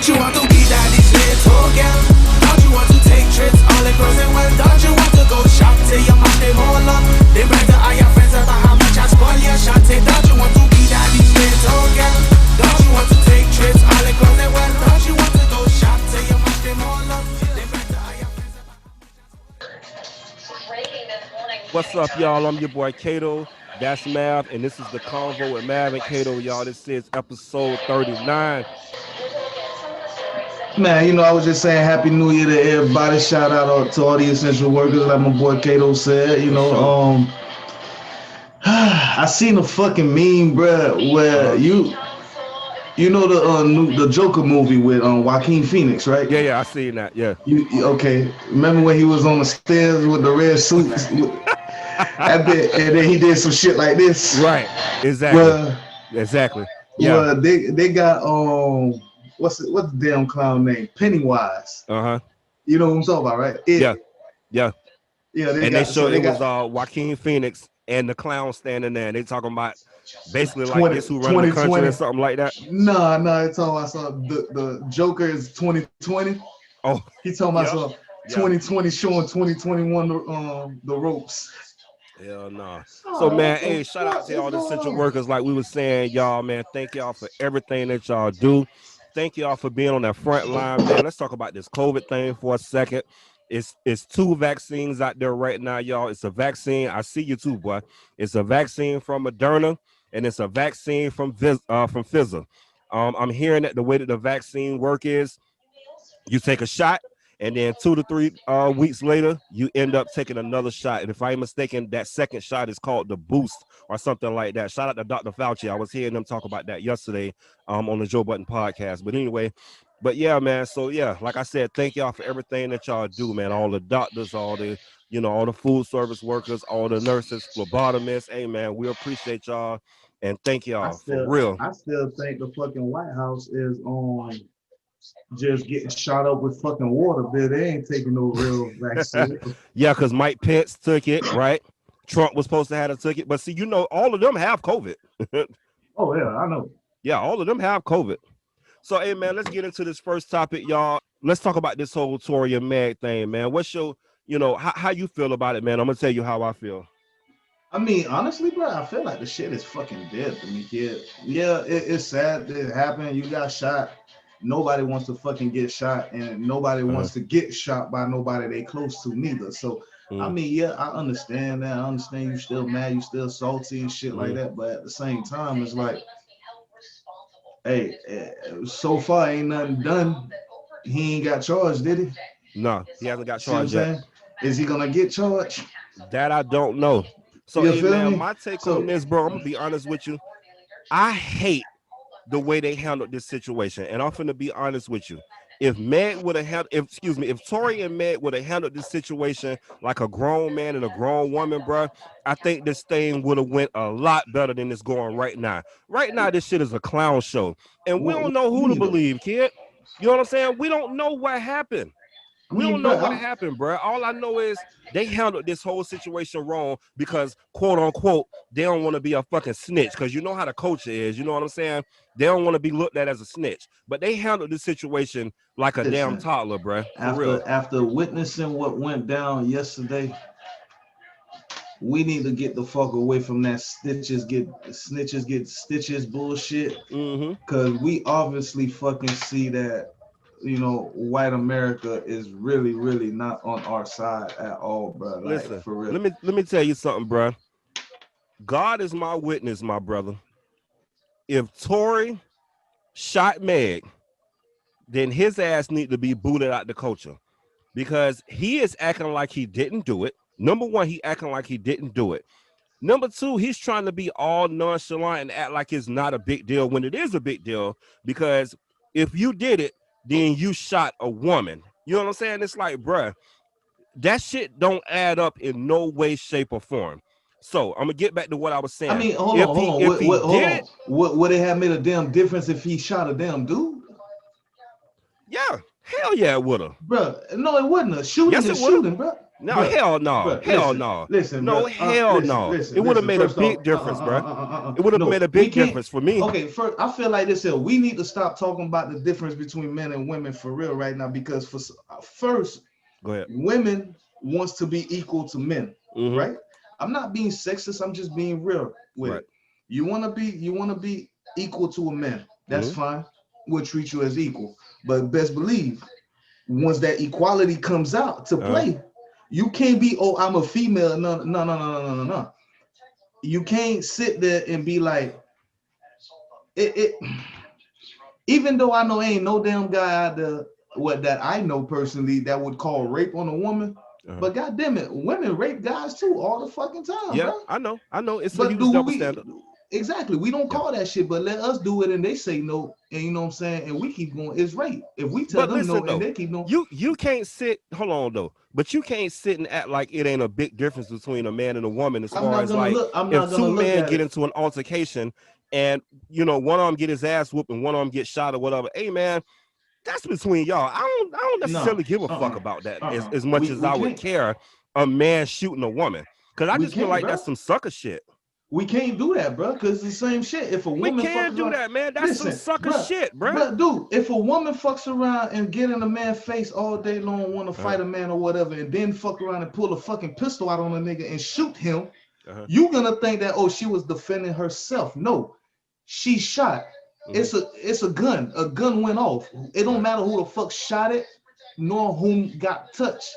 Don't you want to be daddy's little girl? Don't you want to take trips all across the world? Don't you want to go shop till your mouth they all up? They brag to all your friends about how much I spoil your shot. Don't you want to be daddy's little girl? Don't you want to take trips all across the world? Don't you want to go shop till your mouth they all up? They brag to all your friends about how much What's up, y'all? I'm your boy Kato. That's Mav, and this is the Convo with Mav and Kato, y'all. This is episode 39. Man, I was just saying Happy New Year to everybody. Shout out to all the essential workers, like my boy Kato said. I seen a fucking meme, bruh, where the Joker movie with Joaquin Phoenix, right? Yeah, I seen that. Yeah. Okay? Remember when he was on the stairs with the red suits? That bit, and then he did some shit like this. Right. Exactly. Exactly. Yeah. Well, they got what's the damn clown name? Pennywise. You know what I'm talking about, right? Yeah. They showed it was Joaquin Phoenix and the clown standing there. And they talking about basically like this who run the country or something like that. No, it's talking about something. The Joker is 2020. Oh, he talking about something. 2020 showing 2021 the ropes. Hell no. So man, hey, shout out to all the essential workers, like we were saying, y'all, man. Thank y'all for everything that y'all do. Thank y'all for being on that front line, man. Let's talk about this COVID thing for a second. It's 2 vaccines out there right now, y'all. It's a vaccine. I see you too, boy. It's a vaccine from Moderna and it's a vaccine from Pfizer. I'm hearing that the way that the vaccine work is you take a shot, and then 2 to 3 weeks later, you end up taking another shot. And if I'm mistaken, that second shot is called the boost or something like that. Shout out to Dr. Fauci. I was hearing them talk about that yesterday on the Joe Budden podcast. But anyway, yeah, man. So yeah, like I said, thank y'all for everything that y'all do, man. All the doctors, all the food service workers, all the nurses, phlebotomists. Hey, man, we appreciate y'all and thank y'all for real. I still think the fucking White House is on. Just getting shot up with fucking water, but they ain't taking no real vaccine. Yeah, because Mike Pence took it, right? Trump was supposed to have a ticket, but see, all of them have COVID. Oh yeah, I know. Yeah, all of them have COVID. So, hey man, let's get into this first topic, y'all. Let's talk about this whole Tory and Meg thing, man. What's your, how you feel about it, man? I'm gonna tell you how I feel. I mean, honestly, bro, I feel like the shit is fucking dead to me, kid. Yeah, it's sad that it happened. You got shot. Nobody wants to fucking get shot, and nobody wants to get shot by nobody they close to neither. So, I mean, yeah, I understand that. I understand you still mad, you still salty and shit like that. But at the same time, it's like, hey, so far ain't nothing done. He ain't got charged, did he? No, he hasn't got charged yet. Is he gonna get charged? That I don't know. So, hey, man, my take on this, bro, I'm gonna be honest with you. I hate the way they handled this situation, and I'm finna be honest with you. If Tory and Meg would have handled this situation like a grown man and a grown woman, bro, I think this thing would have went a lot better than it's going right now. Right now, this shit is a clown show, and we don't know who to believe, kid. You know what I'm saying? We don't know what happened. We don't know what happened, bro. All I know is they handled this whole situation wrong because, quote unquote, they don't want to be a fucking snitch, because you know how the culture is. You know what I'm saying? They don't want to be looked at as a snitch, but they handled this situation like a damn toddler, bro. After witnessing what went down yesterday, we need to get the fuck away from that snitches get stitches bullshit. Because we obviously fucking see that, white America is really, really not on our side at all, bro. Listen, for real. Let me tell you something, bro. God is my witness, my brother. If Tory shot Meg, then his ass need to be booted out the culture, because he is acting like he didn't do it. Number one, he acting like he didn't do it. Number two, he's trying to be all nonchalant and act like it's not a big deal when it is a big deal, because if you did it, then you shot a woman. You know what I'm saying? It's like, bruh, that shit don't add up in no way, shape, or form. So I'm gonna get back to what I was saying. I mean, hold on. Would it have made a damn difference if he shot a damn dude? Yeah, hell yeah, it would have. Bro, no, it wouldn't. Shooting is shooting, bro. No, bruh, hell no. bruh, Hell listen, no. listen, No, bruh, hell listen, no. listen, It would have listen. made a First big off, difference, bro. It would have no, made a we big can't. difference for me. Okay, first, I feel like this here. We need to stop talking about the difference between men and women for real right now, because first, Go ahead. women wants to be equal to men, Mm-hmm. right? I'm not being sexist. I'm just being real with Right. it. You wanna be equal to a man. That's Mm-hmm. fine. We'll treat you as equal. But best believe, once that equality comes out to play, you can't be, oh, I'm a female. No, no, no, no, no, no, no. You can't sit there and be like, it even though I know ain't no damn guy out there what that I know personally that would call rape on a woman. But goddamn it, women rape guys too all the fucking time, Yeah, bro. I know. It's a But huge do double we standard. exactly? We don't call that shit, but let us do it and they say no, and you know what I'm saying, and we keep going. It's rape. If we tell But them listen no and though, they keep going, you can't sit. Hold on though, but you can't sit and act like it ain't a big difference between a man and a woman as far as like I'm if not gonna two look men at get it. into an altercation and one of them get his ass whooped and one of them get shot or whatever. Hey man, that's between y'all. I don't No, necessarily give a fuck about that as much as we I would can't. care a man shooting a woman, because I We just feel can't, like bro. that's some sucker shit. We can't do that, bro, because it's the same shit. If a We woman can fucks do around, that, man. That's some listen, sucker bro, shit, bro. bro, dude, if a woman fucks around and get in a man's face all day long, want to fight a man or whatever, and then fuck around and pull a fucking pistol out on a nigga and shoot him, you gonna think that, oh, she was defending herself. No, she shot. It's a gun. A gun went off. It don't matter who the fuck shot it, nor whom got touched.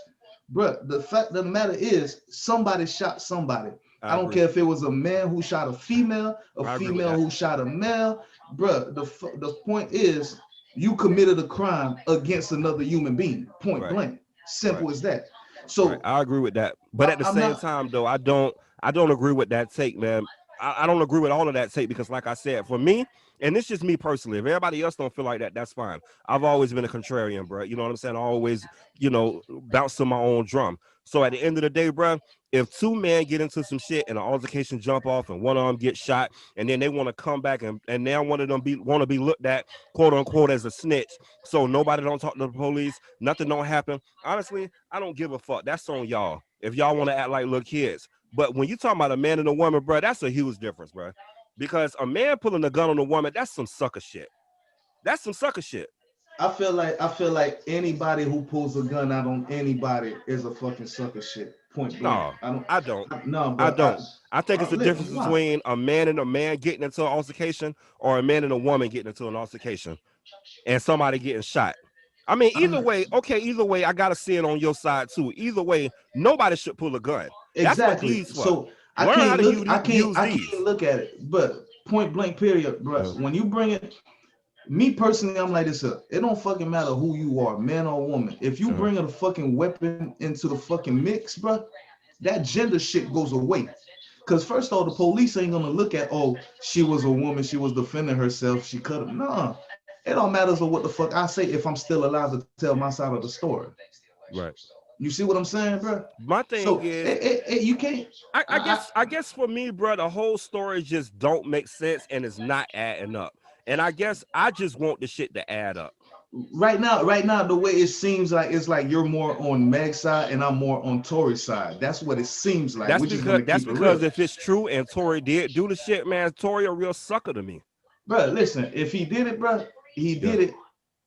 Bruh, the fact of the matter is somebody shot somebody. I don't care if it was a man who shot a female who shot a male. Bruh, the point is you committed a crime against another human being. Point blank. Simple as that. So I agree with that. But at the same time though, I don't agree with that take, man. I don't agree with all of that take, because like I said, for me, and it's just me personally, if everybody else don't feel like that, that's fine. I've always been a contrarian, bro. You know what I'm saying? I always, bounce to my own drum. So at the end of the day, bro, if two men get into some shit and an altercation jump off and one of them gets shot, and then they want to come back and now one of them want to be looked at, quote unquote, as a snitch, so nobody don't talk to the police, nothing don't happen. Honestly, I don't give a fuck. That's on y'all. If y'all want to act like little kids. But when you talking about a man and a woman, bro, that's a huge difference, bro. Because a man pulling a gun on a woman, that's some sucker shit. That's some sucker shit. I feel like anybody who pulls a gun out on anybody is a fucking sucker shit. Point blank. No, I don't. I think it's the listen, difference between a man and a man getting into an altercation or a man and a woman getting into an altercation and somebody getting shot. I mean, either way, I gotta see it on your side too. Either way, nobody should pull a gun. Exactly. That's what these So I can't look at it. But point blank, period, bro. When you bring it, me personally, I'm like this up. It don't fucking matter who you are, man or woman. If you bring a fucking weapon into the fucking mix, bro, that gender shit goes away. Because first of all, the police ain't gonna look at, oh, she was a woman, she was defending herself, she cut him. Nah. It don't matter what the fuck I say if I'm still allowed to tell my side of the story. Right. You see what I'm saying, bro? My thing is, you can't. I guess for me, bro, the whole story just don't make sense and it's not adding up. And I guess I just want the shit to add up. Right now, the way it seems like, it's like you're more on Meg's side and I'm more on Tory's side. That's what it seems like. That's because if it's true and Tory did do the shit, man, Tory a real sucker to me. Bro, listen, if he did it, bro, he did it.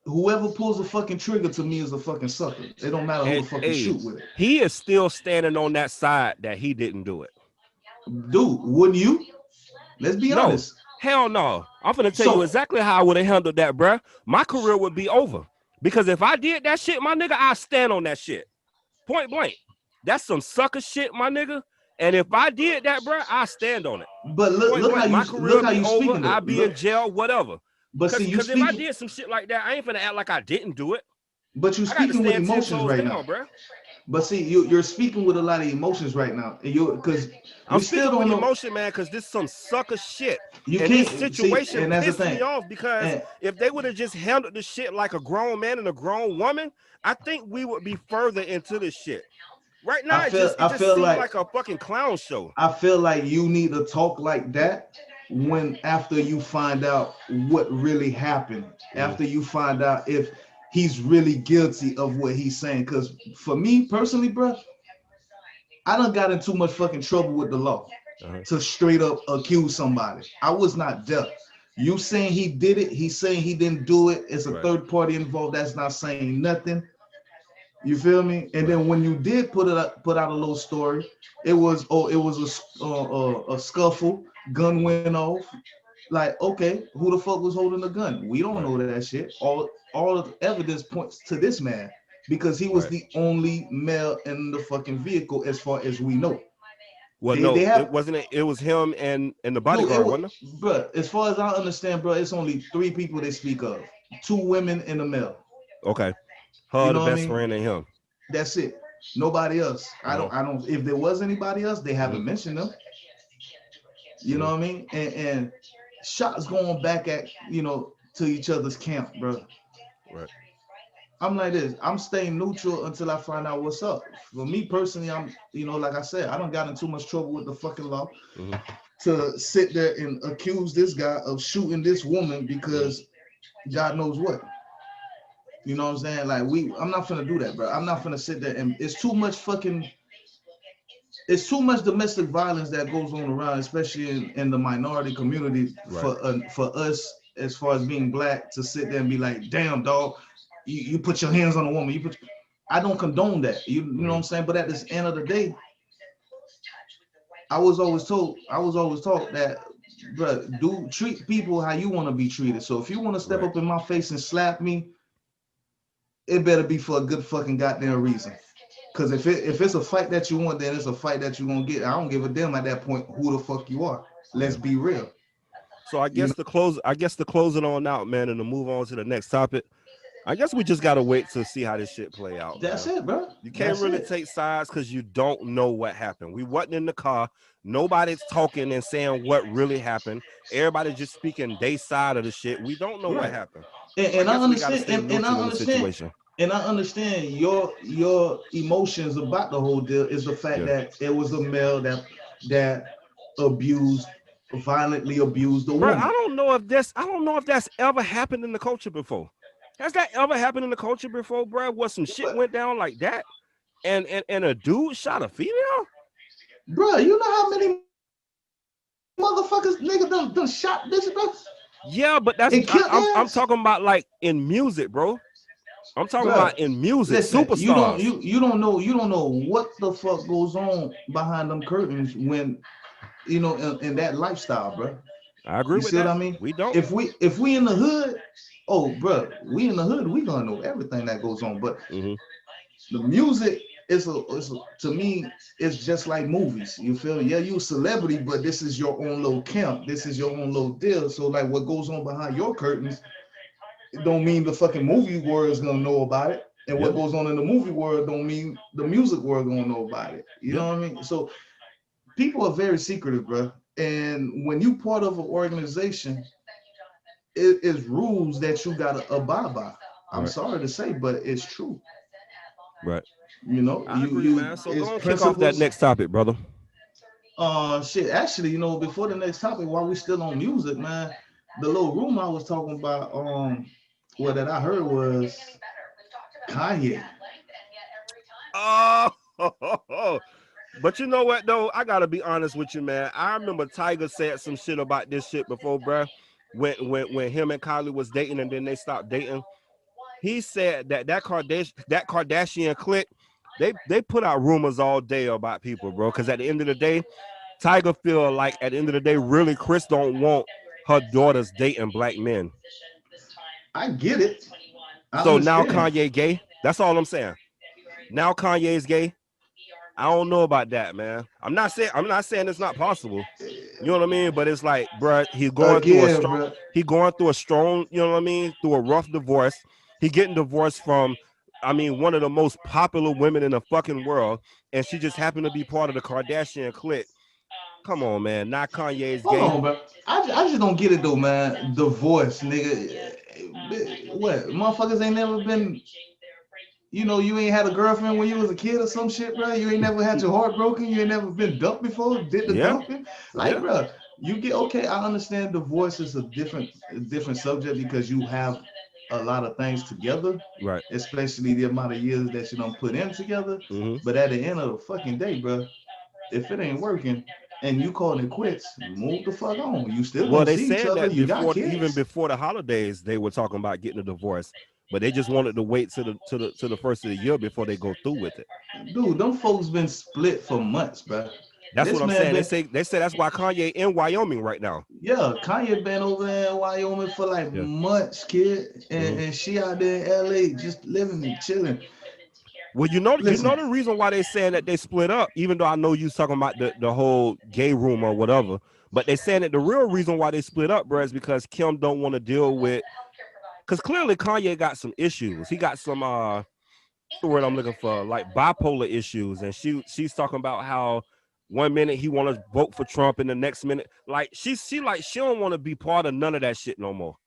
Whoever pulls a fucking trigger to me is a fucking sucker. It don't matter who the fucking shoot with it. He is still standing on that side that he didn't do it. Dude, wouldn't you? Let's be honest. Hell no. I'm gonna tell you exactly how I would have handled that, bro. My career would be over. Because if I did that shit, my nigga, I stand on that shit. Point blank. That's some sucker shit, my nigga. And if I did that, bro, I stand on it. But look how my career look how you over. speaking. I'll be in jail, whatever. But see, because if I did some shit like that, I ain't finna act like I didn't do it. But you're speaking with emotions right now, bro. But see, you're speaking with a lot of emotions right now, because I'm speaking with emotion, man, because this is some sucker shit. You and can't this situation pissed me off because if they would have just handled the shit like a grown man and a grown woman, I think we would be further into this shit. Right now, it just seems like a fucking clown show. I feel like you need to talk like that after you find out what really happened, after you find out if he's really guilty of what he's saying. Because for me personally, bro, I done got in too much fucking trouble with the law to straight up accuse somebody. I was not there. You saying he did it, he's saying he didn't do it. It's a third party involved that's not saying nothing. You feel me? And then when you did put out a little story, it was a scuffle, gun went off. Like, okay, who the fuck was holding the gun? We don't know that shit. All of the evidence points to this man because he was the only male in the fucking vehicle as far as we know. Well, it wasn't. It was him and the bodyguard, wasn't it? Bro, as far as I understand, bro, it's only 3 people they speak of: 2 women and a male. Okay, her, the best friend, and him. That's it. Nobody else. I don't. If there was anybody else, they haven't mentioned them. You know what I mean? And shots going back at to each other's camp, bro. Right. I'm like this. I'm staying neutral until I find out what's up. For me personally, I'm, like I said, I don't got in too much trouble with the fucking law to sit there and accuse this guy of shooting this woman because God knows what. You know what I'm saying? Like I'm not finna do that, bro. I'm not finna sit there and it's too much domestic violence that goes on around, especially in the minority community for us as far as being black to sit there and be like, damn, dog. You put your hands on a woman. I don't condone that. You know what I'm saying? But at the end of the day, I was always taught that, bro, treat people how you want to be treated. So if you want to step up in my face and slap me, it better be for a good fucking goddamn reason. Because if it's a fight that you want, then it's a fight that you're gonna get. I don't give a damn at that point who the fuck you are. Let's be real. So I guess the closing on out, man, and to move on to the next topic. I guess we just gotta wait to see how this shit play out. That's it, bro. You can't really take sides because you don't know what happened. We wasn't in the car. Nobody's talking and saying what really happened. Everybody's just speaking their side of the shit. We don't know what happened. And I understand. And I understand your emotions about the whole deal is the fact that it was a male that violently abused the woman. I don't know if that's ever happened in the culture before. Has that ever happened in the culture before, bro? Where some shit went down like that, and a dude shot a female? Bro, you know how many motherfuckers nigga done shot this, bro? Yeah, but I'm talking about like in music, bro. I'm talking about in music, listen, superstars. You don't know what the fuck goes on behind them curtains when in that lifestyle, bro. I agree with that. You see what I mean? We don't. If we in the hood, oh, bro, we in the hood, we gonna know everything that goes on. But the music is to me, it's just like movies. You feel me? Yeah, you a celebrity, but this is your own little camp. This is your own little deal. So like, what goes on behind your curtains, it don't mean the fucking movie world is gonna know about it. And what goes on in the movie world don't mean the music world gonna know about it. You know what I mean? So people are very secretive, bro. And when you part of an organization, it is rules that you gotta abide by. I'm sorry to say, but it's true. Right. I agree, man. So go kick off that next topic, brother. Shit. Actually, before the next topic, while we still on music, man, the little rumor I was talking about, that I heard was Kanye. Oh. But you know what though? I gotta be honest with you, man. I remember Tiger said some shit about this shit before, bro. When him and Kylie was dating and then they stopped dating. He said that Kardashian clique, they put out rumors all day about people, bro. Because at the end of the day, Tiger feel like at the end of the day, really Chris don't want her daughters dating black men. I get it. So now Kanye gay. That's all I'm saying. Now Kanye is gay. I don't know about that, man. I'm not saying it's not possible. You know what I mean? But it's like, bro, he's going through a strong, you know what I mean, through a rough divorce. He getting divorced from, one of the most popular women in the fucking world, and she just happened to be part of the Kardashian clique. Come on, man. Not Kanye's gay. Hold on, bro. I just don't get it though, man. Divorce, nigga. What? Motherfuckers ain't never been. You ain't had a girlfriend when you was a kid or some shit, bro. You ain't never had your heart broken. You ain't never been dumped before. Did the dumping? Like, bro, you get okay. I understand divorce is a different subject because you have a lot of things together, right? especially the amount of years that you don't put in together. But at the end of the fucking day, bro, if it ain't working and you calling it quits, move the fuck on. You still Well, gonna they see each said other. that You got before, even kids. before the holidays, they were talking about getting a divorce, but they just wanted to wait to the first of the year before they go through with it. Dude, them folks been split for months, bro. That's This what I'm man saying. been, They say that's why Kanye in Wyoming right now. yeah, Kanye been over there in Wyoming for like Yeah. months, kid, and she out there in LA just living and chilling. Well, you know Listen. the reason why they saying that they split up, even though I know you talking about the whole gay room or whatever, but they saying that the real reason why they split up, bro, is because Kim don't want to deal with, because clearly Kanye got some issues. He got some the word I'm looking for, like bipolar issues, and she's talking about how one minute he want to vote for Trump, and the next minute, like she don't want to be part of none of that shit no more.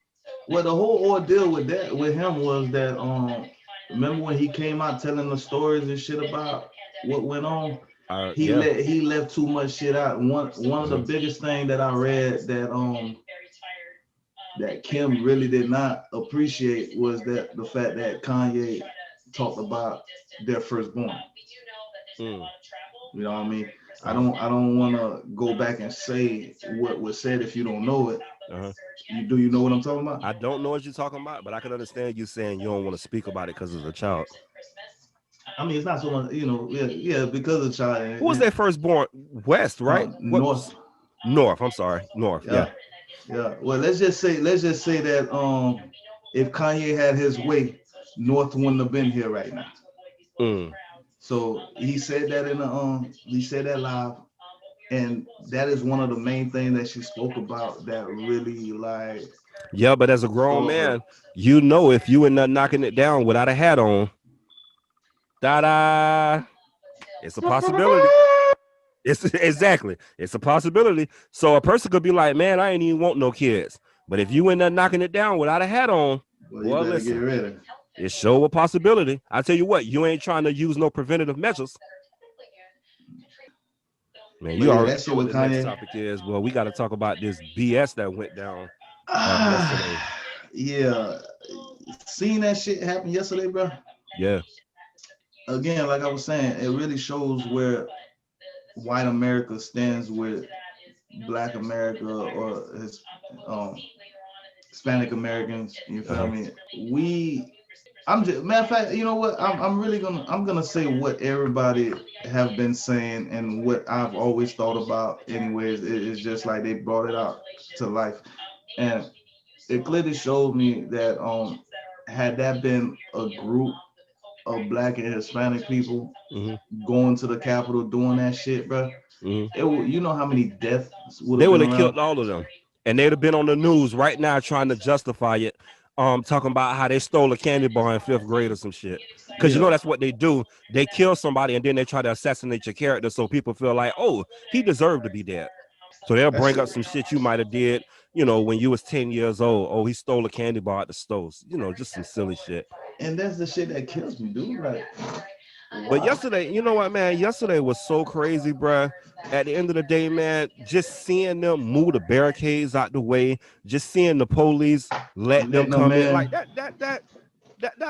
Well, the whole ordeal with him was that remember when he came out telling the stories and shit about what went on? He left too much shit out. One of the biggest thing that I read that Kim really did not appreciate was that the fact that Kanye talked about their firstborn. You know what I mean? I don't want to go back and say what was said if you don't know it. Do you know what I'm talking about? I don't know what you're talking about, but I can understand you saying you don't want to speak about it because it's a child. I mean, it's not so much, yeah, because of the child. Who was their firstborn? West, right? North. North. I'm sorry, North. Yeah. Well, let's just say that if Kanye had his way, North wouldn't have been here right now. So he said that he said that live, and that is one of the main things that she spoke about that really like. Yeah, but as a grown man, you know, if you end up knocking it down without a hat on, it's a possibility. It's a possibility. So a person could be like, man, I ain't even want no kids. But if you end up knocking it down without a hat on, well listen, get ready. It's show a possibility. I tell you what, you ain't trying to use no preventative measures. Man, you already know what the next topic is. Well, we got to talk about this BS that went down yesterday. Yeah, seeing that shit happen yesterday, bro. Yeah. Again, like I was saying, it really shows where white America stands with Black America or Hispanic Americans. You feel me? I'm just, matter of fact, you know what? I'm gonna say what everybody have been saying and what I've always thought about. Anyways, it's just like they brought it out to life, and it clearly showed me that had that been a group of Black and Hispanic people going to the Capitol doing that shit, bro. You know how many deaths they would have killed all of them, and they'd have been on the news right now trying to justify it. Talking about how they stole a candy bar in 5th grade or some shit. Because you know that's what they do. They kill somebody and then they try to assassinate your character so people feel like, oh, he deserved to be dead. So they'll bring up some shit you might have did, you know, when you was 10 years old. Oh, he stole a candy bar at the stove. You know, just some silly shit. And that's the shit that kills me, dude. Like, but yesterday, you know what, man? Yesterday was so crazy, bruh. At the end of the day, man, just seeing them move the barricades out the way, just seeing the police let them come in, like that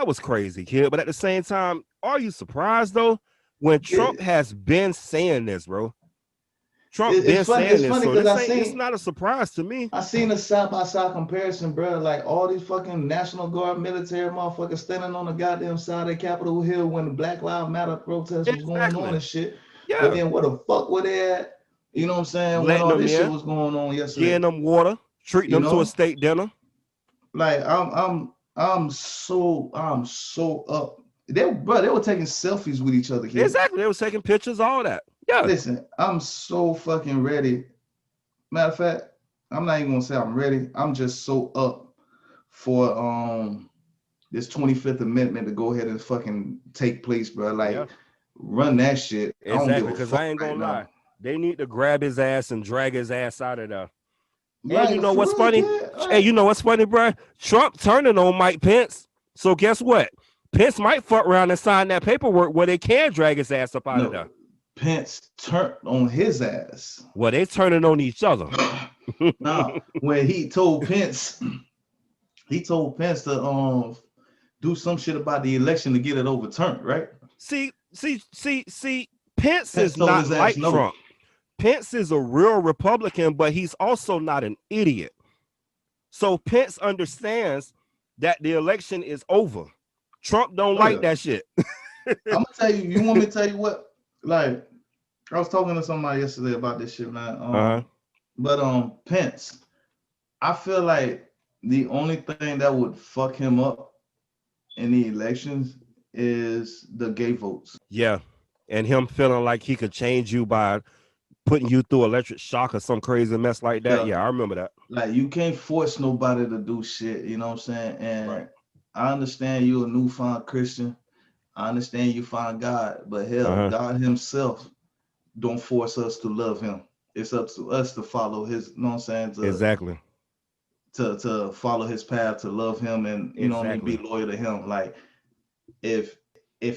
was crazy, kid. But at the same time, are you surprised though? When Trump has been saying this, bro. Trump been saying this, so it's not a surprise to me. I seen a side-by-side comparison, bro. Like all these fucking National Guard military motherfuckers standing on the goddamn side of the Capitol Hill when the Black Lives Matter protest was going on and shit. Yeah. But then where the fuck were they at? You know what I'm saying? When all this shit was going on yesterday. Getting them water, treating them to a steak dinner. Like I'm so up. They were taking selfies with each other here. Exactly. They were taking pictures, all that. Yeah. Listen, I'm so fucking ready. Matter of fact, I'm not even gonna say I'm ready. I'm just so up for this 25th Amendment to go ahead and fucking take place, bro. Like run that shit. Exactly, because I ain't gonna lie. They need to grab his ass and drag his ass out of there. Right, and you know what's funny? Hey, you know what's funny, bro? Trump turning on Mike Pence. So guess what? Pence might fuck around and sign that paperwork where they can drag his ass up out of there. Pence turned on his ass. Well, they turning on each other. Now, when he told Pence he told Pence to do some shit about the election to get it overturned, right? See, Pence Pence is told not his ass like no. Trump. Pence is a real Republican, but he's also not an idiot. So Pence understands that the election is over. Trump don't like that shit. I'm gonna tell you. You want me to tell you what? Like, I was talking to somebody yesterday about this shit, man. But Pence, I feel like the only thing that would fuck him up in the elections is the gay votes. Yeah. And him feeling like he could change you by putting you through electric shock or some crazy mess like that. Yeah, I remember that. Like, you can't force nobody to do shit, you know what I'm saying? And right. I understand you're a newfound Christian. I understand you find God, but hell, God himself don't force us to love him. It's up to us to follow his, you know what I'm saying? Exactly. To follow his path, to love him, and you know what I mean, be loyal to him. Like, if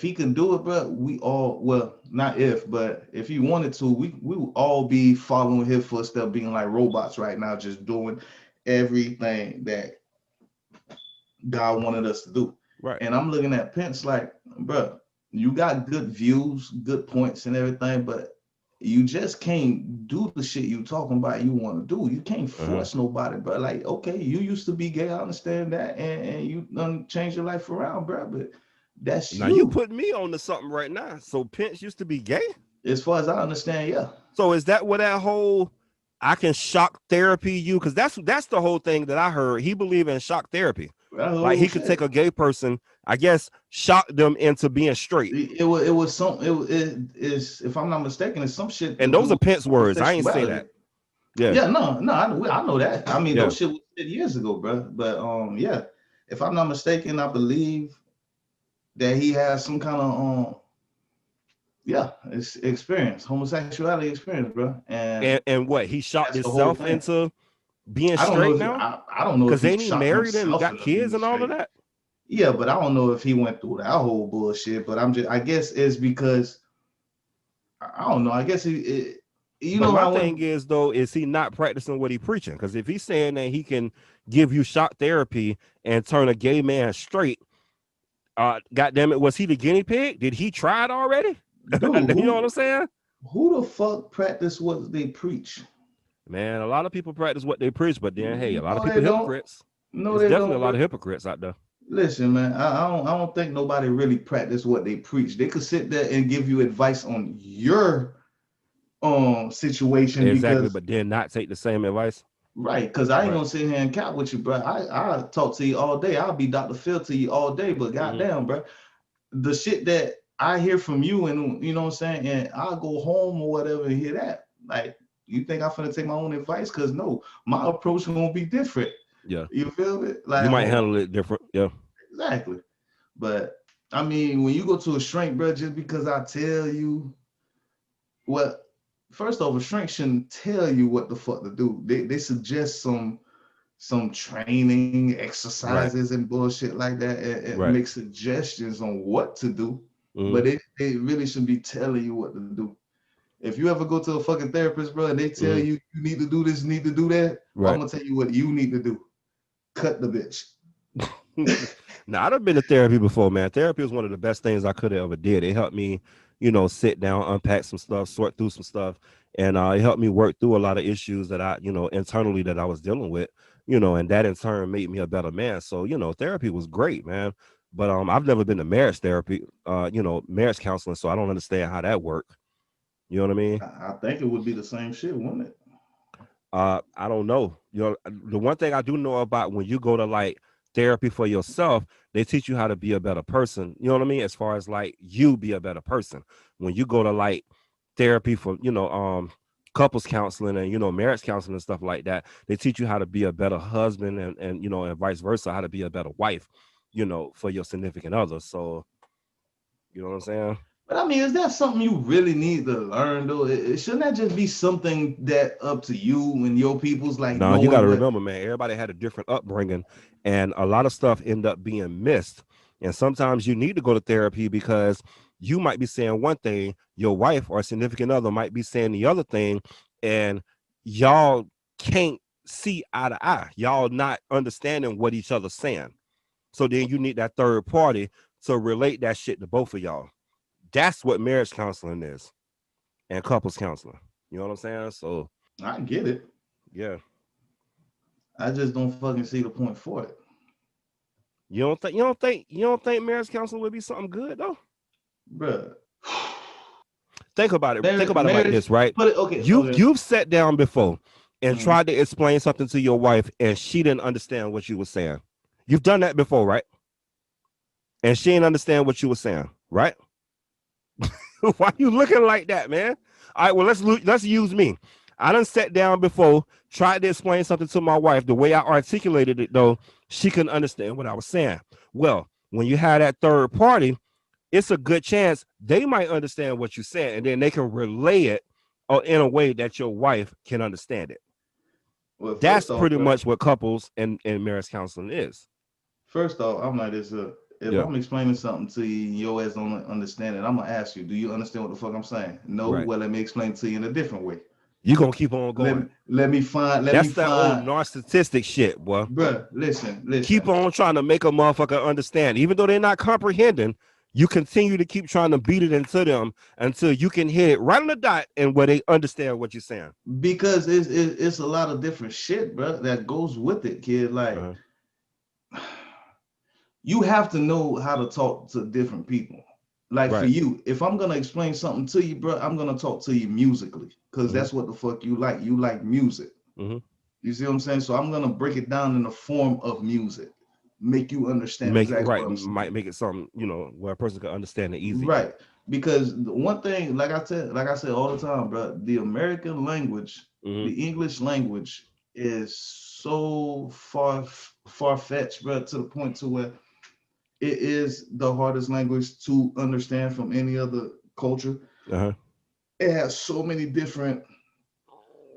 he can do it, bro, we all, well, not if, but if he wanted to, we will all be following his footsteps, being like robots right now, just doing everything that God wanted us to do. Right. And I'm looking at Pence like, bro, you got good views, good points and everything, but you just can't do the shit you talking about you want to do. You can't force nobody, bro. Like, okay, you used to be gay, I understand that, and you done changed your life around, bro, but that's now you putting me on to something right now. So Pence used to be gay? As far as I understand, yeah. So is that what that whole I can shock therapy you? Because that's the whole thing that I heard. He believed in shock therapy. Like he could take a gay person, I guess, shock them into being straight. It was some, it is, if I'm not mistaken, it's some shit. And those are Pence words. I ain't say that. Yeah, no, I know that. I mean, those shit was years ago, bro. But yeah, if I'm not mistaken, I believe that he has some kind of it's experience, homosexuality experience, bro. And what, he shocked himself into being straight now? I don't know, because ain't he married and got kids and all of that? Yeah, but I don't know if he went through that whole bullshit. But I guess it's because I don't know. I guess my thing is though, is he not practicing what he preaching? Because if he's saying that he can give you shock therapy and turn a gay man straight, goddamn it, was he the guinea pig? Did he try it already? Dude, you know what I'm saying? Who the fuck practice what they preach? Man, a lot of people practice what they preach, but then hey, a lot of people hypocrites. No, there's definitely a lot of hypocrites out there. Listen, man, I don't think nobody really practice what they preach. They could sit there and give you advice on your situation. Exactly, but then not take the same advice. Right, because I ain't gonna sit here and cap with you, bro. I talk to you all day. I'll be Dr. Phil to you all day, but goddamn, bro, the shit that I hear from you, and you know what I'm saying, and I'll go home or whatever and hear that. Like, you think I'm finna take my own advice? Because no, my approach gonna be different. Yeah, you feel it? Like, you might handle it different. Yeah, exactly. But I mean, when you go to a shrink, bro, just because I tell you what, first off, a shrink shouldn't tell you what the fuck to do. They suggest some training exercises and bullshit like that, and make suggestions on what to do. But they really shouldn't be telling you what to do. If you ever go to a fucking therapist, bro, and they tell you you need to do this, need to do that, I'm gonna tell you what you need to do. Cut the bitch. Now, I've been to therapy before, man. Therapy was one of the best things I could have ever did. It helped me, sit down, unpack some stuff, sort through some stuff, and it helped me work through a lot of issues that I, internally that I was dealing with, and that in turn made me a better man. So, therapy was great, man. But I've never been to marriage therapy, marriage counseling, so I don't understand how that works. You know what I mean? I think it would be the same shit, wouldn't it? I don't know. The one thing I do know about when you go to like therapy for yourself, they teach you how to be a better person. You know what I mean? As far as like you be a better person. When you go to like therapy for, couples counseling and, marriage counseling and stuff like that, they teach you how to be a better husband and and vice versa, how to be a better wife, for your significant other. So, you know what I'm saying? But I mean, is that something you really need to learn though? Shouldn't that just be something that up to you and your people's like? No, you got to remember, man, everybody had a different upbringing and a lot of stuff end up being missed. And sometimes you need to go to therapy because you might be saying one thing, your wife or significant other might be saying the other thing, and y'all can't see eye to eye. Y'all not understanding what each other's saying. So then you need that third party to relate that shit to both of y'all. That's what marriage counseling is, and couples counseling. You know what I'm saying? So I get it. yeah. I just don't fucking see the point for it. You don't think marriage counseling would be something good though? Bruh. Think about it. Marriage, Think about it like this, right? Put it, okay. You've sat down before and Mhm. tried to explain something to your wife, and she didn't understand what you were saying. You've done that before, right? And she didn't understand what you were saying, right? Why you looking like that, man? All right, well, let's use me. I done sat down before, tried to explain something to my wife. The way I articulated it, though, she couldn't understand what I was saying. Well, when you have that third party, it's a good chance they might understand what you said, and then they can relay it in a way that your wife can understand it. Well, That's off, pretty much what couples and marriage counseling is. First off, I'm like this. If I'm explaining something to you, your ass don't understand it, I'm gonna ask you, do you understand what the fuck I'm saying? No. Right. Well, let me explain to you in a different way. You're gonna keep on going. Let me find. That's that old narcissistic shit, boy. Bruh, listen. Keep on trying to make a motherfucker understand, even though they're not comprehending. You continue to keep trying to beat it into them until you can hit it right on the dot and where they understand what you're saying. Because it's a lot of different shit, bro, that goes with it, kid. Like, you have to know how to talk to different people. Like for you, if I'm gonna explain something to you, bro, I'm gonna talk to you musically, because that's what the fuck you like. You like music. You see what I'm saying? So I'm gonna break it down in the form of music, make you understand exactly what I'm saying. Might make it something, where a person can understand it easy. Right. Because the one thing, like I said all the time, bro, the American language, the English language is so far-fetched, bro, to the point to where it is the hardest language to understand from any other culture. It has so many different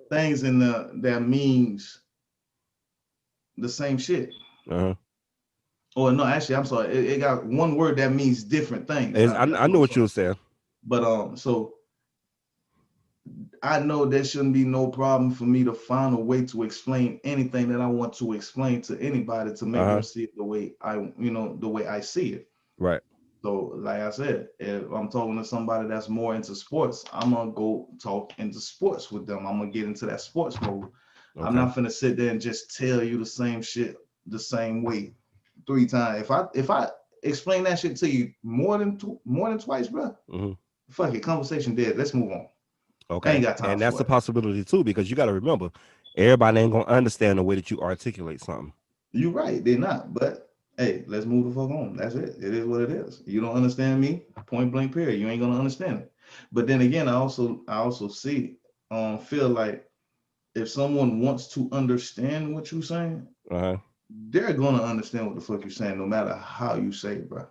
things in that means the same shit. Or no, actually, I'm sorry. It got one word that means different things. I know what you were saying. But so I know there shouldn't be no problem for me to find a way to explain anything that I want to explain to anybody to make them see it the way the way I see it. Right. So, like I said, if I'm talking to somebody that's more into sports, I'm gonna go talk into sports with them. I'm gonna get into that sports mode. I'm not gonna sit there and just tell you the same shit the same way 3 times. If I explain that shit to you more than twice, bro, fuck it, conversation dead. Let's move on. Okay. Ain't got time and that's a possibility too, because you got to remember, everybody ain't gonna understand the way that you articulate something. You're right, they're not. But hey, let's move the fuck on. That's it. It is what it is. You don't understand me, point blank period. You ain't gonna understand it. But then again, I also see feel like if someone wants to understand what you're saying, they're gonna understand what the fuck you're saying, no matter how you say it, bro.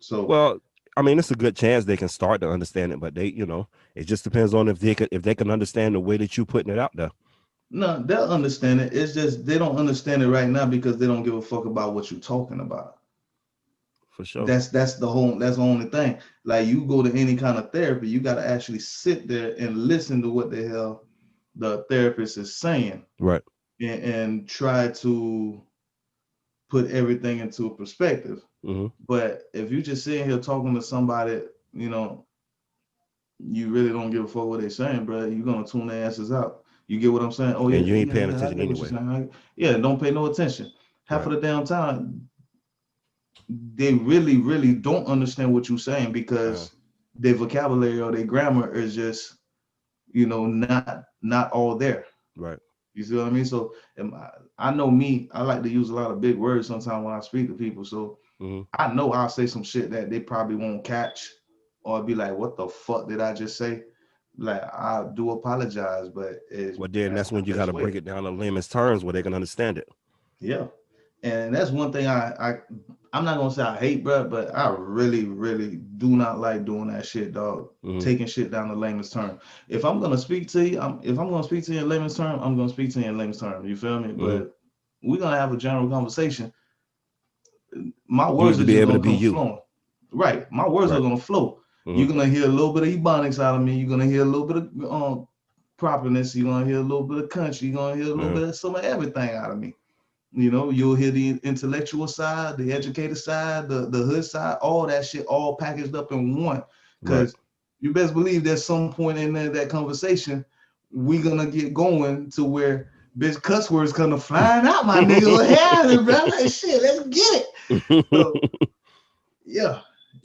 So well, I mean, it's a good chance they can start to understand it, but they, it just depends on if they can understand the way that you putting it out there. No, they'll understand it. It's just they don't understand it right now because they don't give a fuck about what you're talking about. For sure. That's the only thing. Like, you go to any kind of therapy, you got to actually sit there and listen to what the hell the therapist is saying. Right. And try to put everything into a perspective. But if you just sitting here talking to somebody, you really don't give a fuck what they're saying, bro, you're gonna tune their asses out. You get what I'm saying? Oh yeah, and you ain't paying attention anyway. Yeah, don't pay no attention. Half of the damn time, they really, really don't understand what you're saying because their vocabulary or their grammar is just, not all there. Right. You see what I mean? So I know me, I like to use a lot of big words sometimes when I speak to people. So I know I'll say some shit that they probably won't catch, or be like, what the fuck did I just say? Like, I do apologize, but that's when you got to break it down in layman's terms where they can understand it. Yeah. And that's one thing I'm not gonna say I hate, bro, but I really, really do not like doing that shit, dog. Taking shit down to layman's term. If I'm gonna speak to you, if I'm gonna speak to you in layman's term, I'm gonna speak to you in layman's term. You feel me? But we're gonna have a general conversation. My words are just gonna come flowing. Right. My words are gonna flow. You're gonna hear a little bit of Ebonics out of me. You're gonna hear a little bit of properness. You're gonna hear a little bit of country. You're gonna hear a little bit of some of everything out of me. You know, you'll hear the intellectual side, the educated side, the hood side, all that shit, all packaged up in one. Because you best believe there's some point in there, that conversation, we gonna get going to where bitch cuss words gonna flying out, my nigga. Yeah, bro, like, shit, let's get it. So, yeah,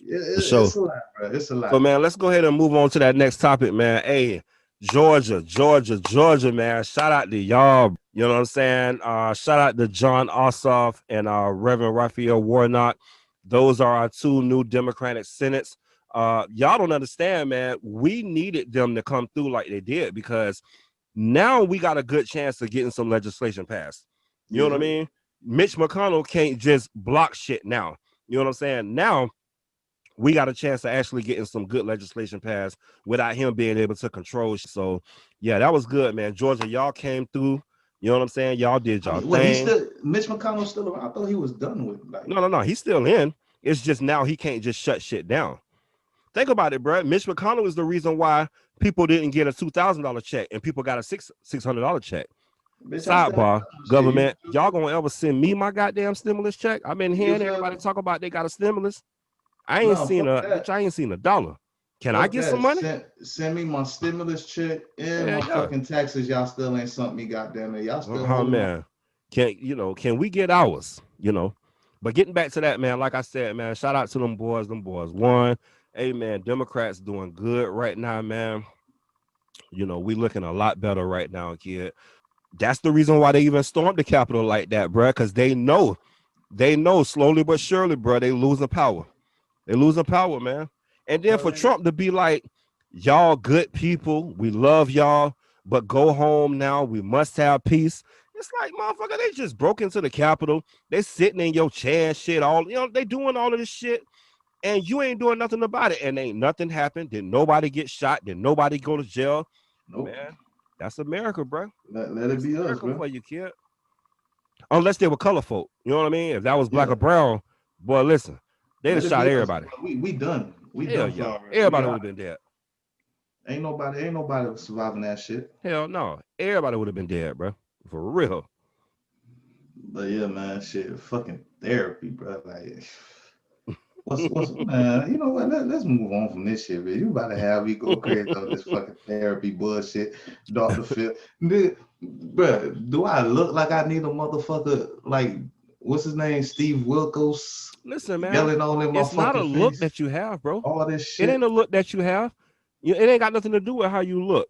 it's a lot, bro. It's a lot. So, man, let's go ahead and move on to that next topic, man. Hey, Georgia, man. Shout out to y'all. You know what I'm saying? Shout out to John Ossoff and Reverend Raphael Warnock. Those are our two new Democratic senates. Y'all don't understand, man. We needed them to come through like they did, because now we got a good chance of getting some legislation passed. You know what I mean? Mitch McConnell can't just block shit now. You know what I'm saying? Now we got a chance of actually getting some good legislation passed without him being able to control. So, yeah, that was good, man. Georgia, y'all came through. You know what I'm saying? Y'all did y'all thing. Mitch McConnell's still around. I thought he was done with. Like, no. He's still in. It's just now he can't just shut shit down. Think about it, bro. Mitch McConnell is the reason why people didn't get a $2,000 check and people got a $600 check. Bitch, sidebar, government, y'all gonna ever send me my goddamn stimulus check? I've been hearing everybody talk about they got a stimulus. I ain't seen a dollar. Can I get some money? Send me my stimulus check and my fucking taxes. Y'all still ain't something me, goddamn it. Y'all still man. Can we get ours? You know. But getting back to that, man, like I said, man, shout out to them boys won. Hey, man, Democrats doing good right now, man. You know, we looking a lot better right now, kid. That's the reason why they even stormed the Capitol like that, bro, because they know slowly but surely, bro, they losing power. They're losing power, man. And then for Trump to be like, y'all good people, we love y'all, but go home now. We must have peace. It's like, motherfucker, they just broke into the Capitol. They sitting in your chair and shit. They doing all of this shit, and you ain't doing nothing about it. And ain't nothing happened. Did nobody get shot? Did nobody go to jail? Nope. Man, that's America, bro. Let it be us, bro. For you, kid. Unless they were color folk. You know what I mean? If that was black or brown, boy, listen. They'd have shot everybody. We done. We done. Yeah. Everybody would have been dead. Ain't nobody surviving that shit. Hell no. Everybody would have been dead, bro. For real. But yeah, man, shit, fucking therapy, bro. Like, what's man? You know what? Let's move on from this shit, man. You about to have me go crazy on this fucking therapy bullshit, Dr. Phil. Bro, do I look like I need a motherfucker like? What's his name? Steve Wilkos. Listen, man. Yelling all in my it's not a face. look that you have, bro. All this shit. It ain't a look that you have. It ain't got nothing to do with how you look.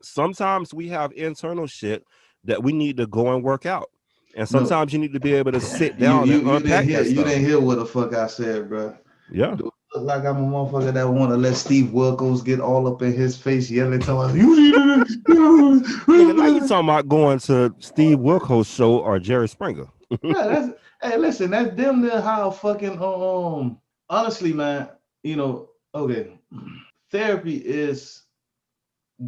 Sometimes we have internal shit that we need to go and work out. And sometimes you need to be able to sit down and unpack that stuff. You didn't hear what the fuck I said, bro. Yeah. Do I look like I'm a motherfucker that want to let Steve Wilkos get all up in his face, yelling, telling him, nigga, now you talking about going to Steve Wilkos' show or Jerry Springer. Yeah, hey, listen, that's damn near how fucking honestly, man, you know, okay, therapy is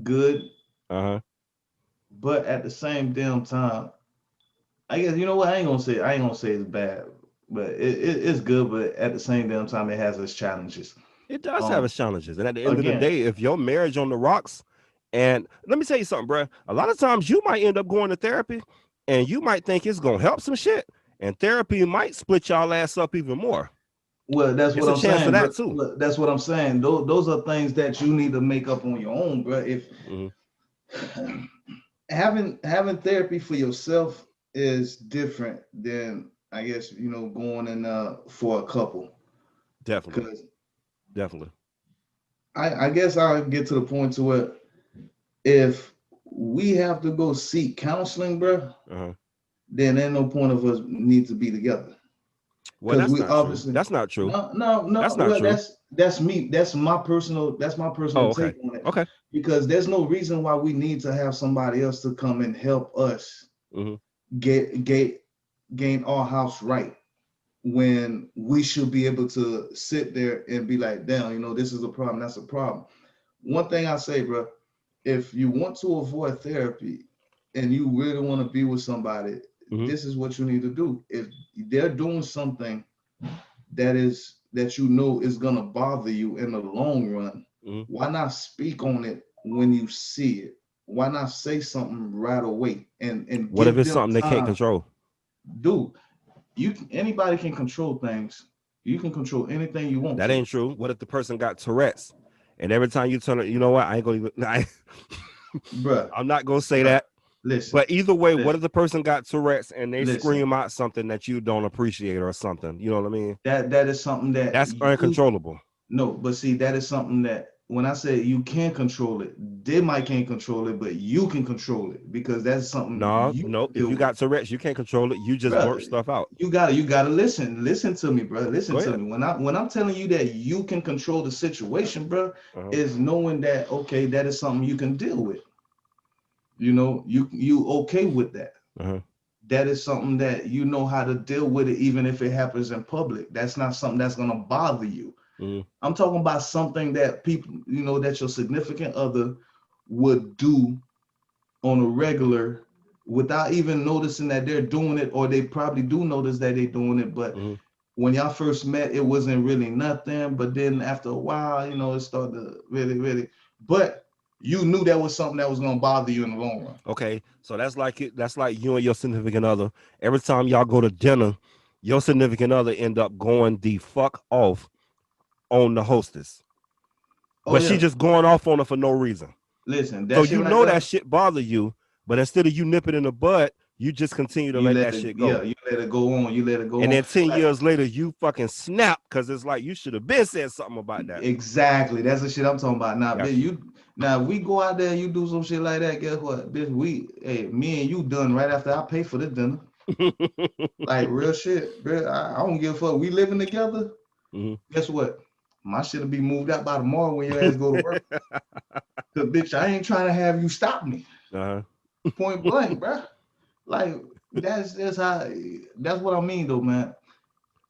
good, but at the same damn time, I guess, you know what, I ain't gonna say it's bad, but it's good, but at the same damn time, it has its challenges. It does have its challenges, and at the end of the day, if your marriage on the rocks, and let me tell you something, bro, a lot of times you might end up going to therapy, and you might think it's gonna help some shit, and therapy might split y'all ass up even more. Well, that's what I'm saying. For that too. Look, that's what I'm saying. Those are things that you need to make up on your own, bro. If having therapy for yourself is different than, I guess, you know, going in for a couple. Definitely. I guess I'll get to the point to where if we have to go seek counseling, bro, then there's no point of us need to be together. Well, that's not true. No, that's not true. That's me. That's my personal take on it. Okay. Because there's no reason why we need to have somebody else to come and help us gain our house right, when we should be able to sit there and be like, damn, you know, this is a problem, that's a problem. One thing I say, bro, if you want to avoid therapy and you really want to be with somebody, this is what you need to do. If they're doing something that you know is gonna bother you in the long run, why not speak on it when you see it? why not say something right away and What if give it's them something they can't time? control? Dude, anybody can control things. You can control anything you want That to. ain't true. What if the person got Tourette's, and every time you turn it, you know what? I ain't gonna even. Bruh, I'm not gonna say bruh, that. listen, But either way, what listen, if the person got Tourette's and they listen. scream out something that you don't appreciate or something? You know what I mean? That is something that That's you uncontrollable. no, but see, that is something that when I say you can control it, they might can't control it, but you can control it because that's something No, you no. can If deal you with. got Tourette's, you can't control it. You just blurt Bro, stuff out. you gotta listen to me, bro. Listen Go to ahead. me. When I'm telling you that you can control the situation, bro, Uh-huh. is knowing that okay, that is something you can deal with. You know, you okay with that. Uh-huh. That is something that you know how to deal with it, even if it happens in public. That's not something that's gonna bother you. Mm-hmm. I'm talking about something that people, that your significant other would do on a regular without even noticing that they're doing it, or they probably do notice that they're doing it. But Mm-hmm. when y'all first met, it wasn't really nothing. But then after a while, it started to really, really. But you knew that was something that was gonna bother you in the long run. Okay, so that's like it. That's like you and your significant other. Every time y'all go to dinner, your significant other end up going the fuck off on the hostess, Oh but she yeah, just going off on her for no reason. listen, So that shit you right know there. that shit bother you, but instead of you nip it in the bud, you just continue to You let let that it, shit yeah, go. you let it go on. You let it go And on. then 10 Like, years later, you fucking snap because it's like you should have been said something about that. exactly. That's the shit I'm talking about. Now, bitch, Got you. now if we go out there, you do some shit like that. Guess what, bitch? Me and you done right after I pay for the dinner. Like real shit, bro. I don't give a fuck. We living together. Mhm. Guess what? My shit'll be moved out by tomorrow when your ass go to work. Cause bitch, I ain't trying to have you stop me. Uh-huh. Point blank, bro. Like that's how. That's what I mean, though, man.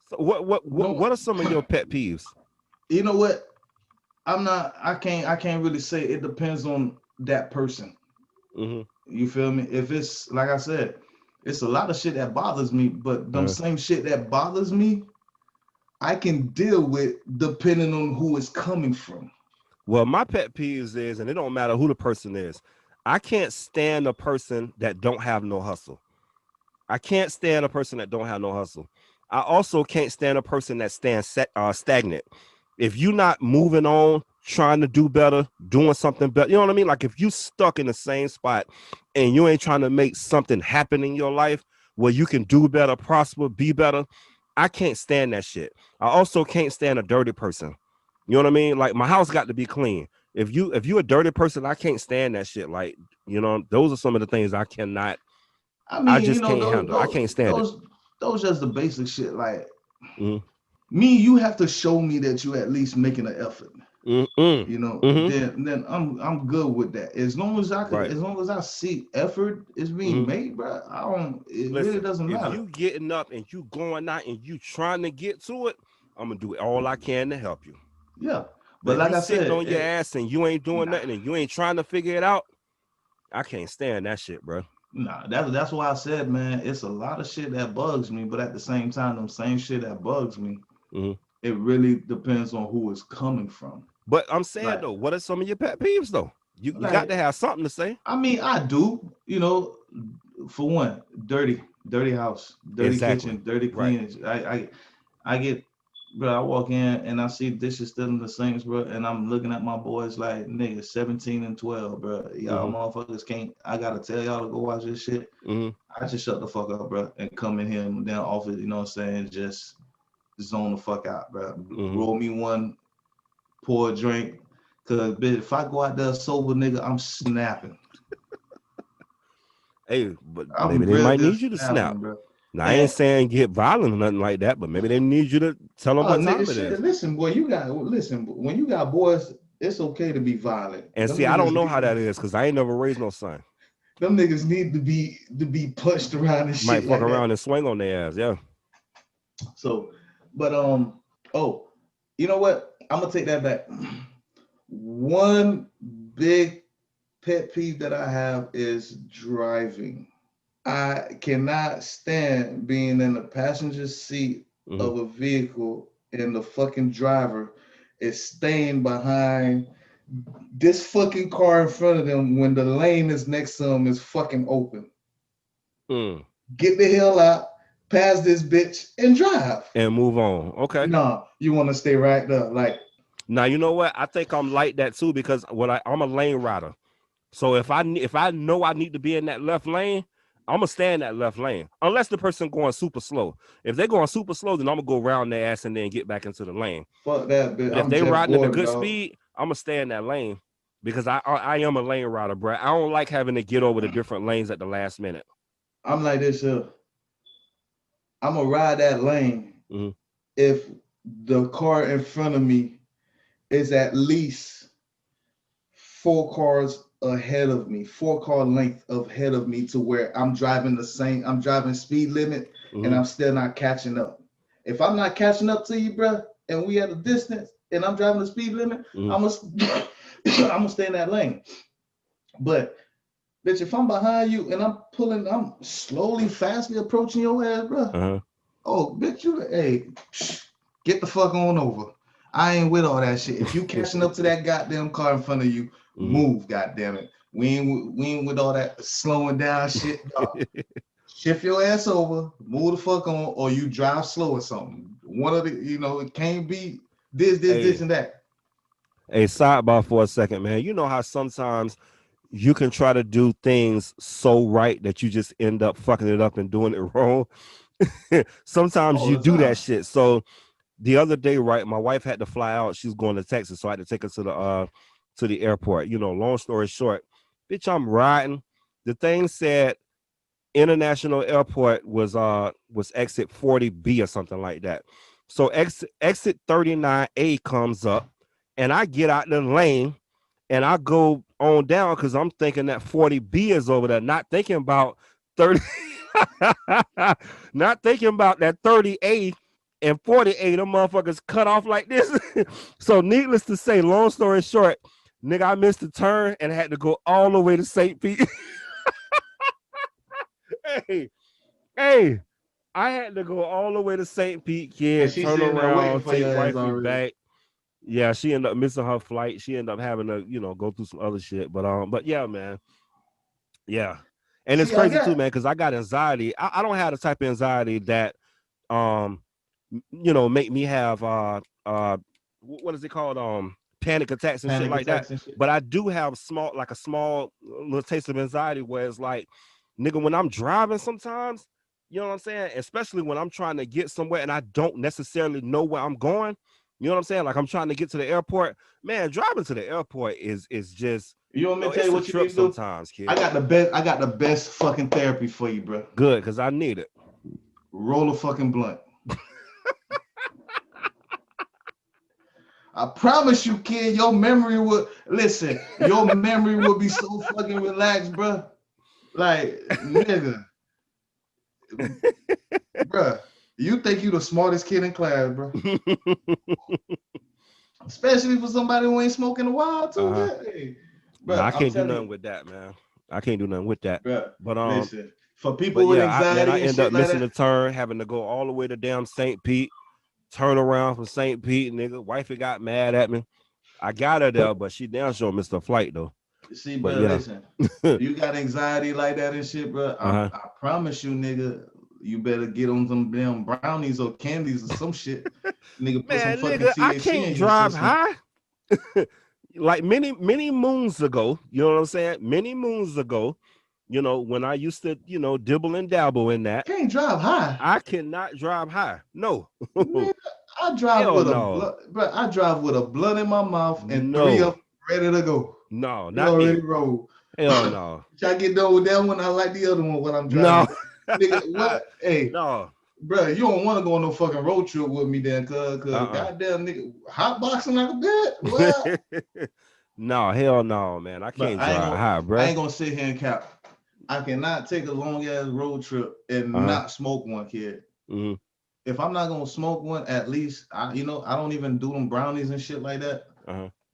So what No, what are some of your pet peeves? you know what? I'm not. I can't really say. It depends on that person. Mm-hmm. You feel me? If it's like I said, it's a lot of shit that bothers me, but them Uh-huh. same shit that bothers me, I can deal with depending on who it's coming from. Well, my pet peeves is, and it don't matter who the person is, I can't stand a person that don't have no hustle. I can't stand a person that don't have no hustle. I also can't stand a person that stands stagnant. If you're not moving on, trying to do better, doing something better, you know what I mean? Like if you stuck in the same spot and you ain't trying to make something happen in your life where you can do better, prosper, be better, I can't stand that shit. I also can't stand a dirty person. You know what I mean? Like my house got to be clean. If you a dirty person, I can't stand that shit. Like, those are some of the things I cannot, I I mean, just can't those handle. I those can't stand it. those those just the basic shit. Like Mm-hmm. me, you have to show me that you at least making an effort. Mm-hmm. Mm-hmm. Then I'm good with that. Right. As long as I see effort is being Mm-hmm. made, bro. I don't. It really Listen, doesn't if matter. you getting up and you going out and you trying to get to it, I'm gonna do all I can to help you. Yeah, But but if like you I sitting said, on your ass and you ain't doing nah, nothing and you ain't trying to figure it out, I can't stand that shit, bro. nah. That's why I said, man, it's a lot of shit that bugs me, but at the same time, them same shit that bugs me, Mm-hmm. it really depends on who it's coming from. But I'm saying Like, though, what are some of your pet peeves though? You got like to have something to say. I mean, I do, for one, dirty house, dirty Exactly. kitchen, dirty Right. cleaning. I get, bro. I walk in and I see dishes still in the sinks, bro, and I'm looking at my boys like, nigga, 17 and 12, bro. Y'all Mm-hmm. motherfuckers can't. I gotta tell y'all to go watch this shit. Mm-hmm. I just shut the fuck up, bro, and come in here and then off it. You know what I'm saying? Just zone the fuck out, bro. Mm-hmm. Roll me one, pour a drink. Cause bitch, if I go out there sober, nigga, I'm snapping. Hey, but maybe I'm they real might deal need you to snap. snapping, bro. Now I ain't And saying get violent or nothing like that, but maybe they need you to tell them oh, what nigga, time it shit. is. Listen, boy, listen. When you got boys, it's okay to be violent. And Them see, I don't niggas know how need, that is because I ain't never raised no son. them niggas need to be punched around and Might shit fuck like that. around and swing on their ass. Yeah. So, but oh, you know what? I'm gonna take that back. One big pet peeve that I have is driving. I cannot stand being in the passenger seat Mm-hmm. of a vehicle and the fucking driver is staying behind this fucking car in front of them, when the lane is next to them, is fucking open. Get the hell out, pass this bitch, and drive. And move on. Okay. No, you want to stay right there. Like, now, you know what? I think I'm like that too, because I'm a lane rider. So if I know I need to be in that left lane, I'm gonna stay in that left lane, unless the person going super slow. If they're going super slow, then I'm gonna go around their ass and then get back into the lane. Fuck that bitch. If they riding at a good speed, I'm gonna stay in that lane, because I am a lane rider, bro. I don't like having to get over the different lanes at the last minute. I'm like this. I'm gonna ride that lane if the car in front of me is at least 4 cars ahead of me, 4 car length ahead of me, to where I'm driving speed limit and I'm still not catching up. If I'm not catching up to you, bro, and we at a distance and I'm driving the speed limit, I'm gonna stay in that lane. But bitch, if I'm behind you and I'm slowly, fastly approaching your ass, bro. Oh, bitch, get the fuck on over. I ain't with all that shit. If you catching up to that goddamn car in front of you, move, goddamn it. We ain't with all that slowing down shit. Shift your ass over, move the fuck on, or you drive slow or something. One of the, it can't be this and that. Hey, sidebar for a second, man. You know how sometimes you can try to do things so right that you just end up fucking it up and doing it wrong. Sometimes you do that shit. So the other day, right, my wife had to fly out. She's going to Texas, so I had to take her to the airport. Long story short, bitch, I'm riding. The thing said International Airport was exit 40B or something like that. So exit 39A comes up, and I get out the lane and I go on down, because I'm thinking that 40B is over there, not thinking about 30, not thinking about that 30A and 48. Them motherfuckers cut off like this. So needless to say, long story short, nigga, I missed the turn and had to go all the way to St. Pete. Hey, I had to go all the way to St. Pete, kid. Turn around, take wifey back. Yeah, she ended up missing her flight. She ended up having to, go through some other shit. But yeah, man. Yeah. And it's crazy too, man, because I got anxiety. I don't have the type of anxiety that make me have what is it called? Panic attacks and shit like that. But I do have a small little taste of anxiety, where it's like, nigga, when I'm driving sometimes, you know what I'm saying? Especially when I'm trying to get somewhere and I don't necessarily know where I'm going. You know what I'm saying? Like, I'm trying to get to the airport. Man, driving to the airport is just, you want me to tell you what you need to do? Sometimes, kid. I got the best fucking therapy for you, bro. Good, because I need it. Roll a fucking blunt. I promise you, kid, your memory will be so fucking relaxed, bro. Like, nigga. Bro, you think you the smartest kid in class, bro. Especially for somebody who ain't smoking a while, too. Hey, bro, I can't do nothing with that, man. I can't do nothing with that. Bro, but listen, for people with anxiety, I end up missing the turn, having to go all the way to damn St. Pete, turn around from St. Pete, nigga. Wifey got mad at me. I got her there, but she damn sure missed her flight, though. See, bro, listen, you got anxiety like that and shit, bro. I promise you, nigga, you better get on some damn brownies or candies or some shit. Nigga, put some fucking THC I can't drive high. Like many moons ago, you know what I'm saying? Many moons ago, when I used to, dibble and dabble in that. Can't drive high. I cannot drive high. No. Man, I drive I drive with a blunt in my mouth and 3 of them ready to go. No, not already roll. Hell no. I get done with that one. I like the other one when I'm driving. No. Nigga, what? Hey, no, bro, you don't want to go on no fucking road trip with me then, cause goddamn nigga, hot boxing like a bitch. No, hell no, man. I can't drive high, bro. I ain't gonna sit here and cap. I cannot take a long ass road trip and not smoke one, kid. Mm-hmm. If I'm not gonna smoke one, at least I don't even do them brownies and shit like that.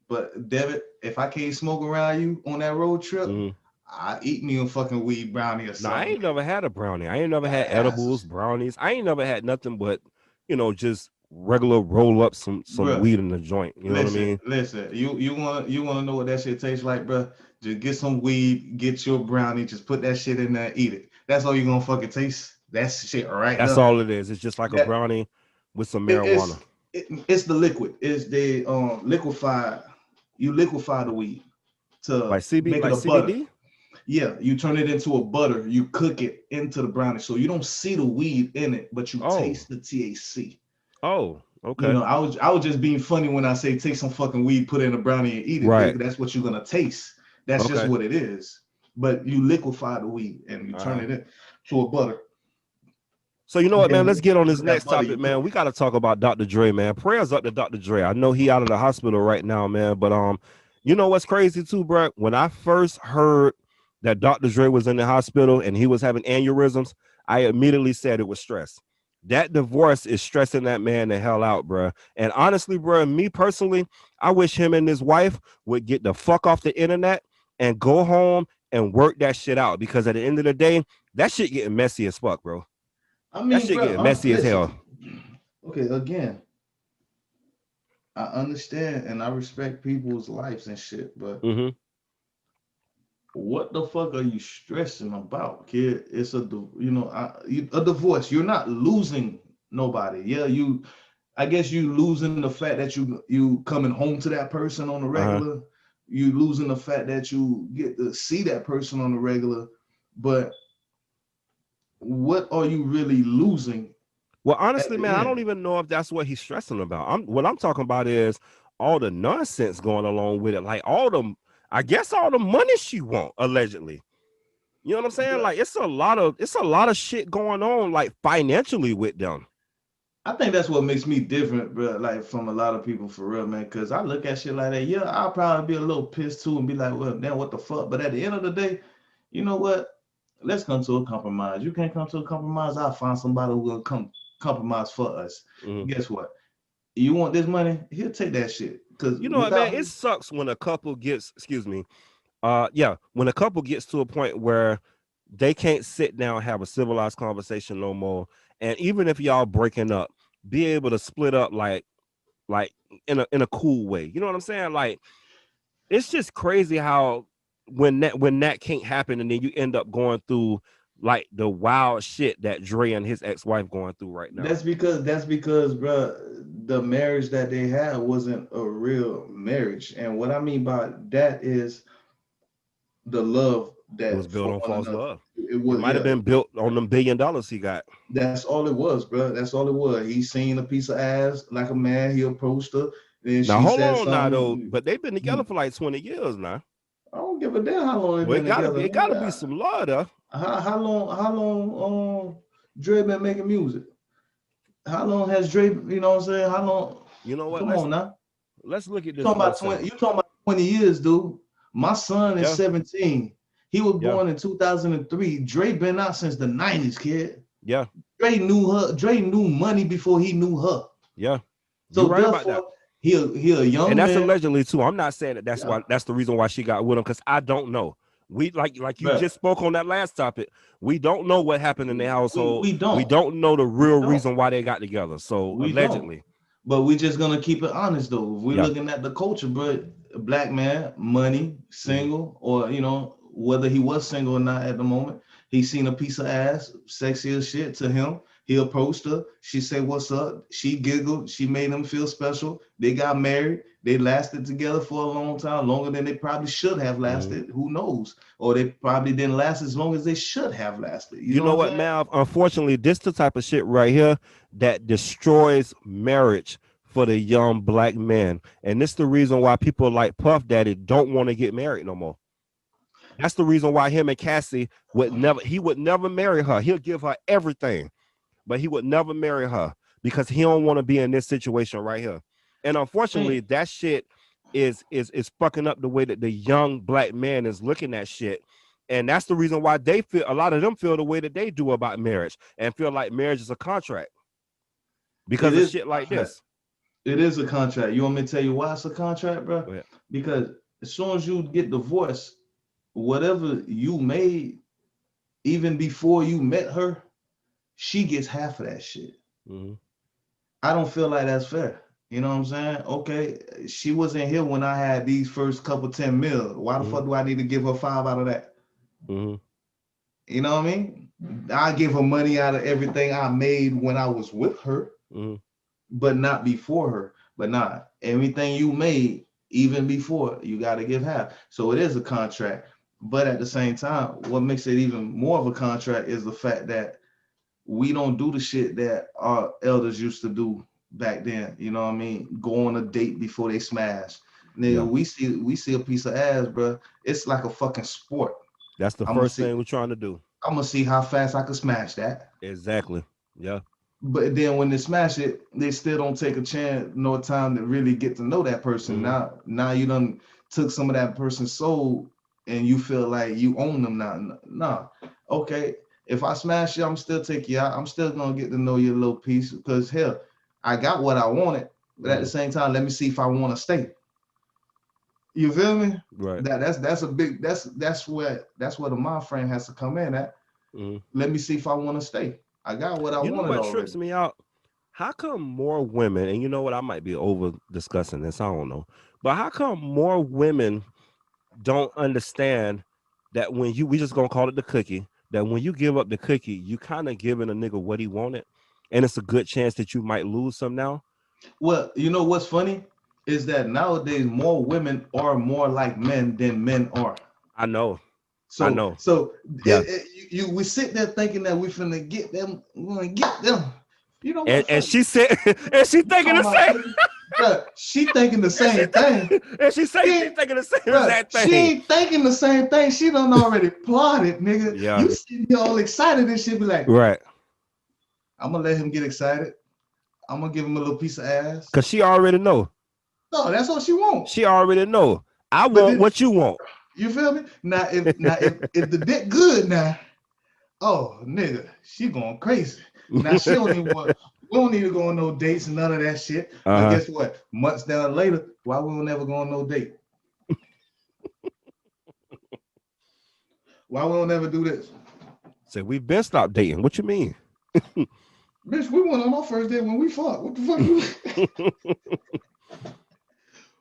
But David, if I can't smoke around you on that road trip, I eat me a fucking weed brownie or something. No, I ain't never had a brownie. I ain't never had edibles, brownies. I ain't never had nothing but, just regular roll up some Bruh, weed in the joint. You know what I mean? listen. You wanna know what that shit tastes like, bro? Just get some weed, get your brownie, just put that shit in there, eat it. That's all you gonna fucking taste. That's shit right That's there. all it is. It's just like a That brownie with some it, marijuana. it's it's the liquid. It's the liquefy. You liquefy the weed to make it Like a butter. CBD. Yeah, you turn it into a butter. You cook it into the brownie, so you don't see the weed in it, but you Oh, taste the THC. oh, okay, I was just being funny when I say take some fucking weed, put it in a brownie, and eat it. right, That's what you're gonna taste. That's just okay. what it is. But you liquefy the weed and you turn Uh-huh. it into a butter. So you know what, Then man? Let's get on this with that next butter, topic, you man. cook We it. got to talk about Dr. Dre, man. Prayers up to Dr. Dre. I know he out of the hospital right now, man. But you know what's crazy too, bro? When I first heard that Dr. Dre was in the hospital and he was having aneurysms, I immediately said it was stress. That divorce is stressing that man the hell out, bro. And honestly, bro, me personally, I wish him and his wife would get the fuck off the internet and go home and work that shit out. Because at the end of the day, that shit getting messy as fuck, bro. I That mean, shit bro, getting messy as listen. hell. Okay, again, I understand and I respect people's lives and shit, but Mm-hmm. what the fuck are you stressing about, kid? It's a divorce. You're not losing nobody. Yeah, I guess you losing the fact that you coming home to that person on the Uh-huh. regular. You losing the fact that you get to see that person on the regular. But what are you really losing Well, at honestly, the man, I don't end? even know if that's what he's stressing about. What I'm talking about is all the nonsense going along with it. Like I guess all the money she want, allegedly. You know what I'm saying? But Like it's a lot of shit going on, like financially with them. I think that's what makes me different, bro. Like from a lot of people for real, man. Cause I look at shit like that. Yeah, I'll probably be a little pissed too and be like, well, damn, what the fuck? But at the end of the day, you know what? Let's come to a compromise. You can't come to a compromise. I'll find somebody who will come compromise for us. Mhm. Guess what? You want this money? He'll take that shit. Cause You know what, man? without It sucks when a couple gets, excuse me, yeah, when a couple gets to a point where they can't sit down and have a civilized conversation no more. And even if y'all breaking up, be able to split up like in a cool way. You know what I'm saying? Like it's just crazy how when that can't happen and then you end up going through like the wild shit that Dre and his ex-wife going through right now. that's because, bro, the marriage that they had wasn't a real marriage. And what I mean by that is the love It was that built for on one false another. love. It It was, might have yeah. been built on them $1 billion he got. That's all it was, bro. That's all it was. He seen a piece of ass like a man. He approached her, and Now she hold said on now though, something. but they've been Hmm, together for like 20 years now. I don't give a damn how long they've Well, been together. it gotta be some love there. How long Dre been making music? How long has Dre? You know what I'm saying? How long? You know what? Come on now. Let's look at You this talking for a about 20? second. You talking about 20 years, dude? My son is Yeah, 17. He was yeah, born in 2003. Dre been out since the 90s, kid. yeah, Dre knew her. Dre knew money before he knew her. yeah. You're So right about that. therefore, he a And young that's man. allegedly too. I'm not saying that Yeah, that's the reason why she got with him because I don't know. We like you bro. just spoke on that last topic. We don't know what happened in their household. We We don't. don't know the We real don't. reason why they got together. So We don't. allegedly, But we just gonna keep it honest though. If we're yeah. looking at the culture, bro, a black man, money, Mhm. single, or whether he was single or not at the moment, he seen a piece of ass, sexy as shit to him. He approached her. She said, "What's up?" She giggled. She made him feel special. They got married. They lasted together for a long time, longer than they probably should have Mhm. lasted. Who knows? Or they probably didn't last as long as they should have lasted. You You know what know I'm what, saying? Mav? Unfortunately, this the type of shit right here that destroys marriage for the young black men. And this the reason why people like Puff Daddy don't want to get married no more. That's the reason why him and Cassie would never marry her. He'll give her everything, but he would never marry her because he don't want to be in this situation right here. And I mean, unfortunately, that shit is fucking up the way that the young black man is looking at shit. And that's the reason why they feel a lot of them feel the way that they do about marriage and feel like marriage is a contract it because of is shit a like contract. this. It is a contract. You want me to tell you why it's a contract, bro? Go ahead. Because as soon as you get divorced, whatever you made, even before you met her, she gets half of that shit. Mhm. I don't feel like that's fair. You know what I'm saying? Okay, she wasn't here when I had these first couple 10 mil. Why the fuck do I need to give her 5 out of that? Mm-hmm. You know what I mean? I give her money out of everything I made when I was with her, but not before her. But nah, everything you made, even before, you got to give half. So it is a contract. But at the same time, what makes it even more of a contract is the fact that we don't do the shit that our elders used to do back then. You know what I mean? Go on a date before they smash. Nigga, we see a piece of ass, bro. It's like a fucking sport. That's the first thing we're trying to do. I'm gonna see how fast I can smash that. Exactly. Yeah. But then when they smash it, they still don't take a chance, no time to really get to know that person. Now you done took some of that person's soul and you feel like you own them now. Nah. Okay. If I smash you, I'm still take you out. I'm still gonna get to know your little piece because hell, I got what I wanted, but at the same time, let me see if I want to stay. You feel me? Right. That's a big that's where the mind frame has to come in at. Let me see if I want to stay. I got what I wanted. You know what already. trips me out? How come more women, and you know what, I might be over discussing this, I don't know, but how come more women don't understand that when we just gonna call it the cookie, that when you give up the cookie, you kind of giving a nigga what he wanted, and it's a good chance that you might lose some now? Well, you know what's funny is that nowadays more women are more like men than men are. I know. So yeah. We sit there thinking that we finna get them, we're gonna get them. You know what? And she said, and she thinking the same. Bruh, she thinking the same thing. And she thinking the same exact thing. She ain't thinking the same thing. She done already plotted, nigga. Yeah. You sitting here all excited and shit, be like, right. I'm gonna let him get excited. I'm gonna give him a little piece of ass. Cause she already know. No, that's what she wants. She already know. I want what you want. You feel me? Now if the dick good now, oh nigga, she going crazy. Now she don't even want. We don't need to go on no dates and none of that shit. But guess what? Months down later, why we don't ever go on no date? Why we don't ever do this? Say we've been stopped dating. What you mean? Bitch, we went on our first date when we fought. What the fuck?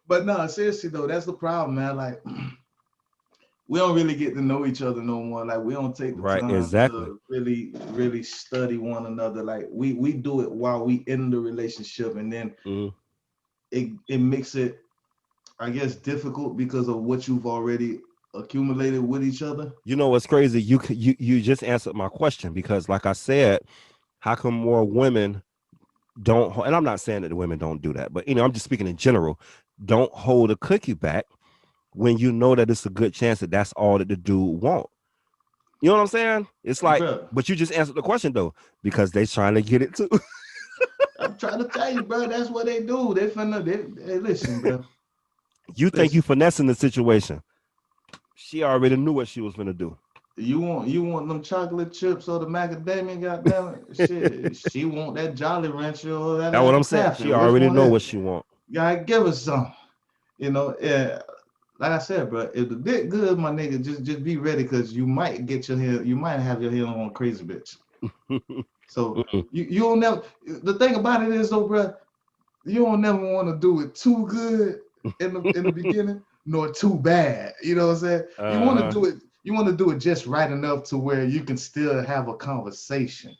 But no, seriously though, that's the problem, man. Like, we don't really get to know each other no more. Like, we don't take the time to really, really study one another. Like, we do it while we in the relationship, and then it makes it, I guess, difficult because of what you've already accumulated with each other. You know what's crazy? You just answered my question, because like I said, how come more women don't, and I'm not saying that the women don't do that, but I'm just speaking in general, don't hold a cookie back when you know that it's a good chance that that's all that the dude want. You know what I'm saying? It's like, but you just answered the question though, because they trying to get it too. I'm trying to tell you, bro, that's what they do. They listen, bro. You think you finessing the situation. She already knew what she was gonna do. You want them chocolate chips or the macadamia, goddamn shit. She want that Jolly Rancher or that. That's what I'm saying. She already know what she want. Gotta give us some. Yeah. Like I said, bro, if the dick good, my nigga, just be ready, because you might have your heel on a crazy bitch. So you don't never. The thing about it is though, bro, you don't never want to do it too good in the beginning, nor too bad. You know what I'm saying? You want to do it. You want to do it just right enough to where you can still have a conversation.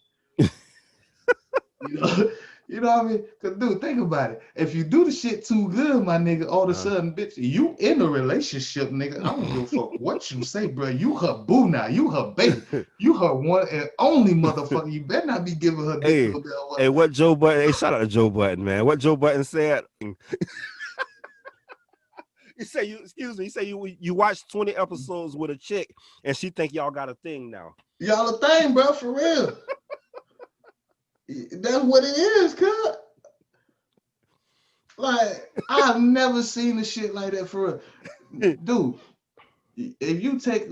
You know what I mean? Because, dude, think about it. If you do the shit too good, my nigga, all of a sudden, bitch, you in a relationship, nigga. I don't give a fuck what you say, bro. You her boo now. You her baby. You her one and only motherfucker. You better not be giving her dick. Hey, what Joe Budden? Hey, shout out to Joe Budden, man. What Joe Budden said? He say you watch 20 episodes with a chick and she think y'all got a thing now. Y'all a thing, bro, for real. That's what it is, cuz. Like, I've never seen a shit like that for real. Dude, if you take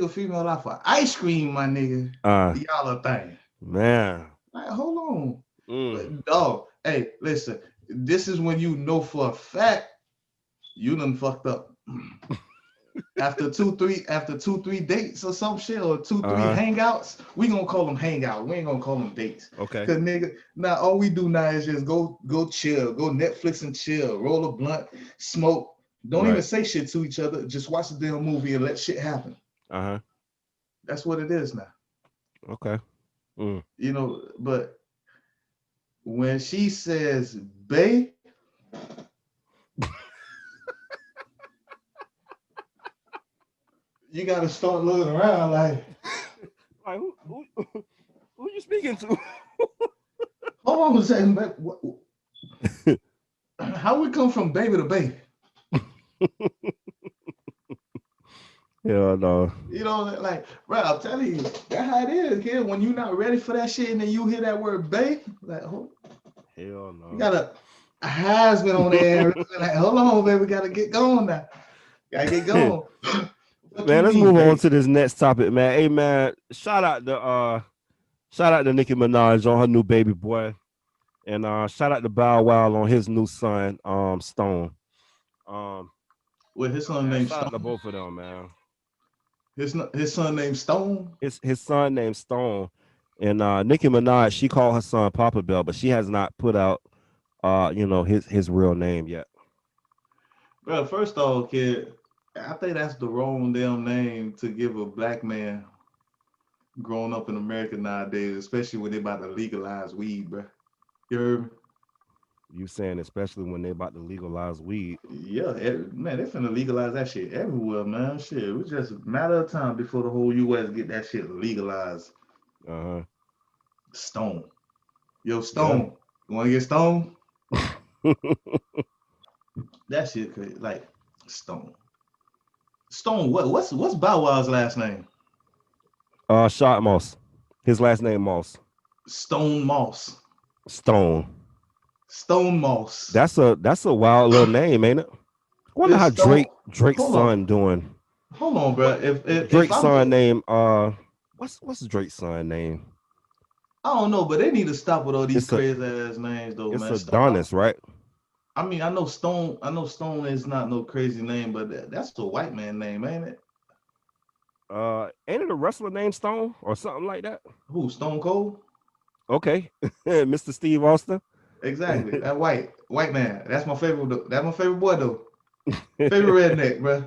a female out for ice cream, my nigga, y'all a thing. Man. Like, hold on. Dog, hey, listen, this is when you know for a fact you done fucked up. after two, three dates or some shit, or 2, 3 hangouts, we gonna call them hangouts. We ain't gonna call them dates. Okay. Cause nigga, now all we do now is just go chill, go Netflix and chill, roll a blunt, smoke. Don't even say shit to each other. Just watch the damn movie and let shit happen. That's what it is now. Okay. You know, but when she says "bae," you gotta start looking around like who you speaking to? Hold on a second, babe. How we come from baby to baby? Hell no. You know, like, bro, I'm telling you, that's how it is, kid. When you're not ready for that shit and then you hear that word babe, like, oh, hell no. You got a husband on there. Like, hold on, baby, we gotta get going now. Gotta get going. Man, let's move on to this next topic, man. Hey, man, shout out to Nicki Minaj on her new baby boy, and shout out to Bow Wow on his new son, Stone. With his son named Stone. Shout out to both of them, man. His son named Stone. His son named Stone, and Nicki Minaj, she called her son Papa Bell, but she has not put out, his real name yet. Bro, first off, kid, I think that's the wrong damn name to give a black man growing up in America nowadays, especially when they about to legalize weed, bro. You heard me? You saying especially when they about to legalize weed? Yeah, man, they finna legalize that shit everywhere, man. Shit, it was just a matter of time before the whole U.S. get that shit legalized. Stone. Yo, Stone. You wanna get Stone? That shit crazy. Like, Stone. Stone, what's Bow Wow's last name? Shot Moss. His last name Moss. Stone Moss. Stone Moss. That's a wild little name, ain't it? I wonder how Drake's son doing. Hold on, bro. If Drake's son name, what's Drake's son name? I don't know, but they need to stop with all these crazy ass names, though, man. It's Adonis, right? I mean, I know Stone is not no crazy name, but that's the white man name, ain't it? Ain't it a wrestler named Stone or something like that? Who, Stone Cold? Okay. Mr. Steve Austin. Exactly. That white man. That's my favorite. That's my favorite boy, though. Favorite redneck, bro.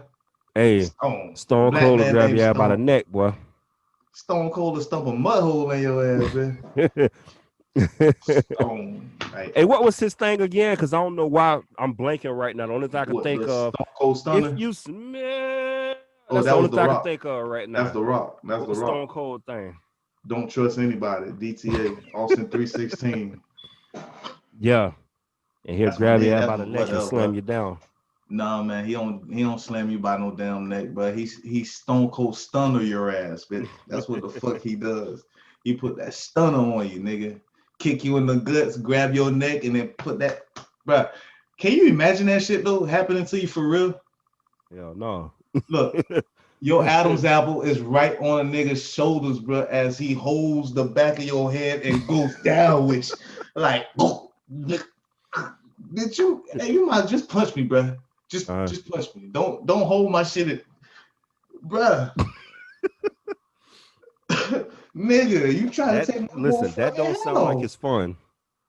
Hey, Stone Cold will grab your ass by the neck, boy. Stone Cold will stump a mud hole in your ass, man. Stone. Like, hey, what was his thing again? Because I don't know why I'm blanking right now. The only thing I can think of. Stone Cold Stunner? If you smell. That's the only thing I can think of right now. That's the Rock. That's the Stone Cold thing. Don't trust anybody. DTA. Austin 316. Yeah. And he'll grab your ass by the neck and slam you down. Nah, man, he don't slam you by no damn neck, but he's Stone Cold Stunner your ass, bitch. That's what the fuck he does. He put that stunner on you, nigga. Kick you in the guts, grab your neck, and then put that, bro. Can you imagine that shit though happening to you for real? Hell no. Look, your Adam's apple is right on a nigga's shoulders, bro, as he holds the back of your head and goes down, which, like, did you? Hey, you might just punch me, bro. Just punch me. Don't hold my shit in, bruh. Nigga, you trying to take my listen, that don't sound like it's fun.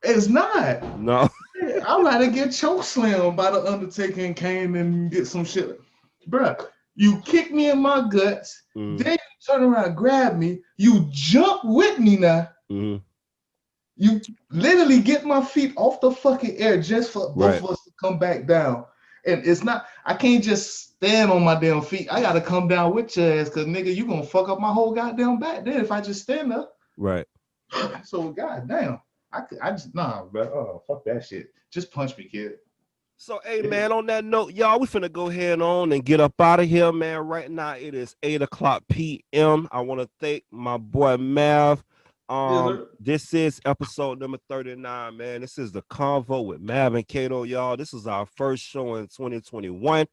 It's not. No. I'd rather get choke slammed by the Undertaker and Kane and get some shit. Bruh, you kick me in my guts, then you turn around and grab me, you jump with me now. You literally get my feet off the fucking air just for both of us to come back down. And it's not, I can't just stand on my damn feet. I gotta come down with your ass, cause nigga, you gonna fuck up my whole goddamn back then if I just stand up. Right. So goddamn, I just bro. Oh, fuck that shit. Just punch me, kid. So hey man, on that note, y'all, we finna go ahead on and get up out of here, man. Right now it is 8:00 p.m. I want to thank my boy Mav. This is episode number 39, man. This is the Convo with Mav and Kato, y'all. This is our first show in 2021.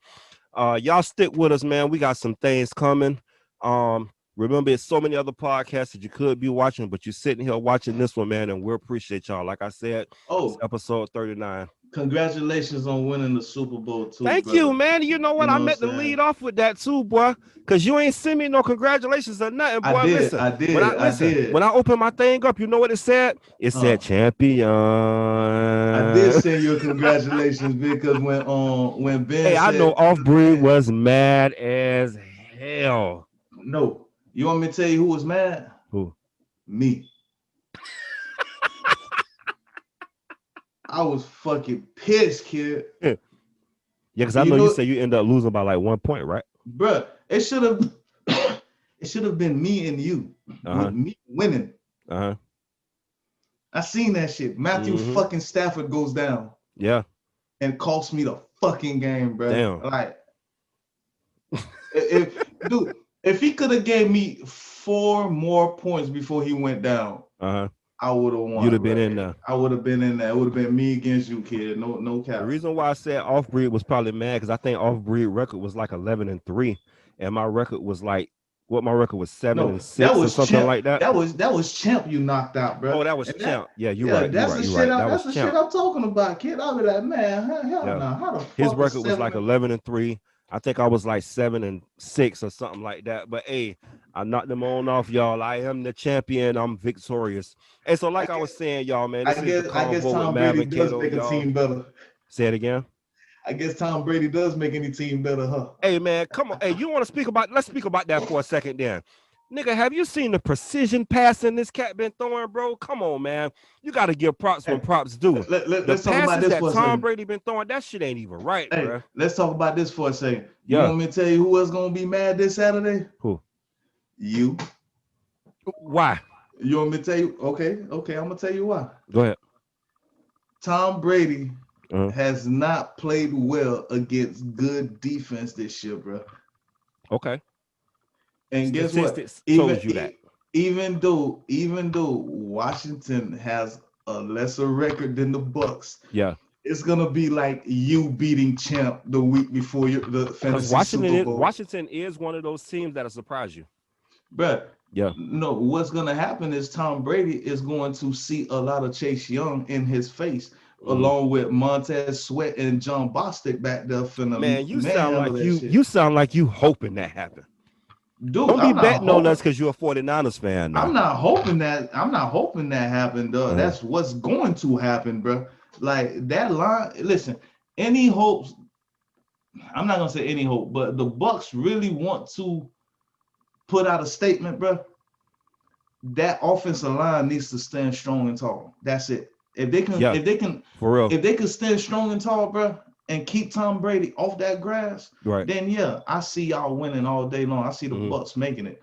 Y'all stick with us, man. We got some things coming. Remember, there's so many other podcasts that you could be watching, but you're sitting here watching this one, man, and we appreciate y'all. Like I said, it's episode 39. Congratulations on winning the Super Bowl too. Thank brother. you, man. You know what? I meant to lead off with that too, boy. Cause you ain't send me no congratulations or nothing, boy. I did. When I opened my thing up, you know what it said? It said champion. I did send you a congratulations because when Ben hey, said, I know Off-Breed was mad as hell. No, you want me to tell you who was mad? Who? Me. I was fucking pissed, kid. Yeah, because I know you said you end up losing by like 1 point, right? Bruh, it should have been me and you. Me winning. Uh-huh. I seen that shit. Matthew fucking Stafford goes down. Yeah. And cost me the fucking game, bro. Damn. Like, if he could have gave me 4 more points before he went down, I would have won. You'd have been in there. I would have been in there. It would have been me against you, kid. No cap. The reason why I said Off-Breed was probably mad because I think Off-Breed record was like 11-3, and my record was like, what my record was 7-6 or something champ. like that. That was Champ you knocked out, bro. Oh, that was Champ. Yeah, you're right. That's the shit. That's the Champ. shit I'm talking about, kid. I'll be like, man, hell no. How the fuck his record was like 11-3. I think I was like 7-6 or something like that. But hey, I knocked them on off, y'all. I am the champion. I'm victorious. And so, like I was saying, y'all, man, I guess Tom Brady does make a team better. Say it again. I guess Tom Brady does make any team better, huh? Hey, man, come on. Hey, you want to speak about? Let's speak about that for a second, then. Nigga, have you seen the precision passing this cat been throwing, bro? Come on, man. You got to give props when props do. Let's talk about this for a second. Tom Brady been throwing, that shit ain't even right, bro. Let's talk about this for a second. You want me to tell you who else gonna be mad this Saturday? Who? You. Why? You want me to tell you? Okay, I'm gonna tell you why. Go ahead. Tom Brady has not played well against good defense this year, bro. Okay. And guess what? Even though Washington has a lesser record than the Bucks, it's gonna be like you beating Champ the week before the fantasy Super Bowl. Washington is one of those teams that'll surprise you, but no, what's gonna happen is Tom Brady is going to see a lot of Chase Young in his face, along with Montez Sweat and John Bostic back there. Man, you sound like you hoping that happen. Dude, don't be betting on us because you're a 49ers fan. Now. I'm not hoping that happened, though. That's what's going to happen, bro. Like that line. Listen, any hopes? I'm not gonna say any hope, but the Bucks really want to put out a statement, bro. That offensive line needs to stand strong and tall. That's it. If they can, for real, if they can stand strong and tall, bro, and keep Tom Brady off that grass, then I see y'all winning all day long. I see the Bucks making it.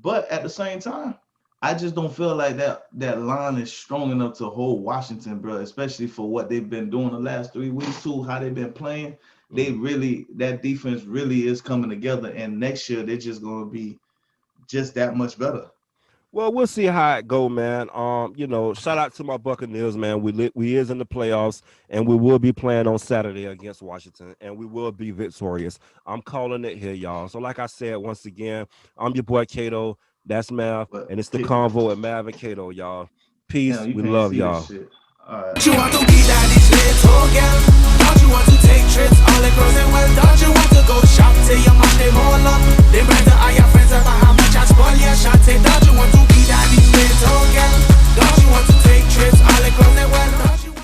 But at the same time, I just don't feel like that line is strong enough to hold Washington, bro, especially for what they've been doing the last 3 weeks too, how they've been playing. That defense really is coming together, and next year they're just going to be just that much better. Well, we'll see how it go, man. Shout out to my Buccaneers, man. We is in the playoffs, and we will be playing on Saturday against Washington, and we will be victorious. I'm calling it here, y'all. So, like I said, once again, I'm your boy Kato. That's Mav, and it's the Convo at Mav and Kato, y'all. Peace. We love y'all. All right. You want to be that shit, don't you want to take trips?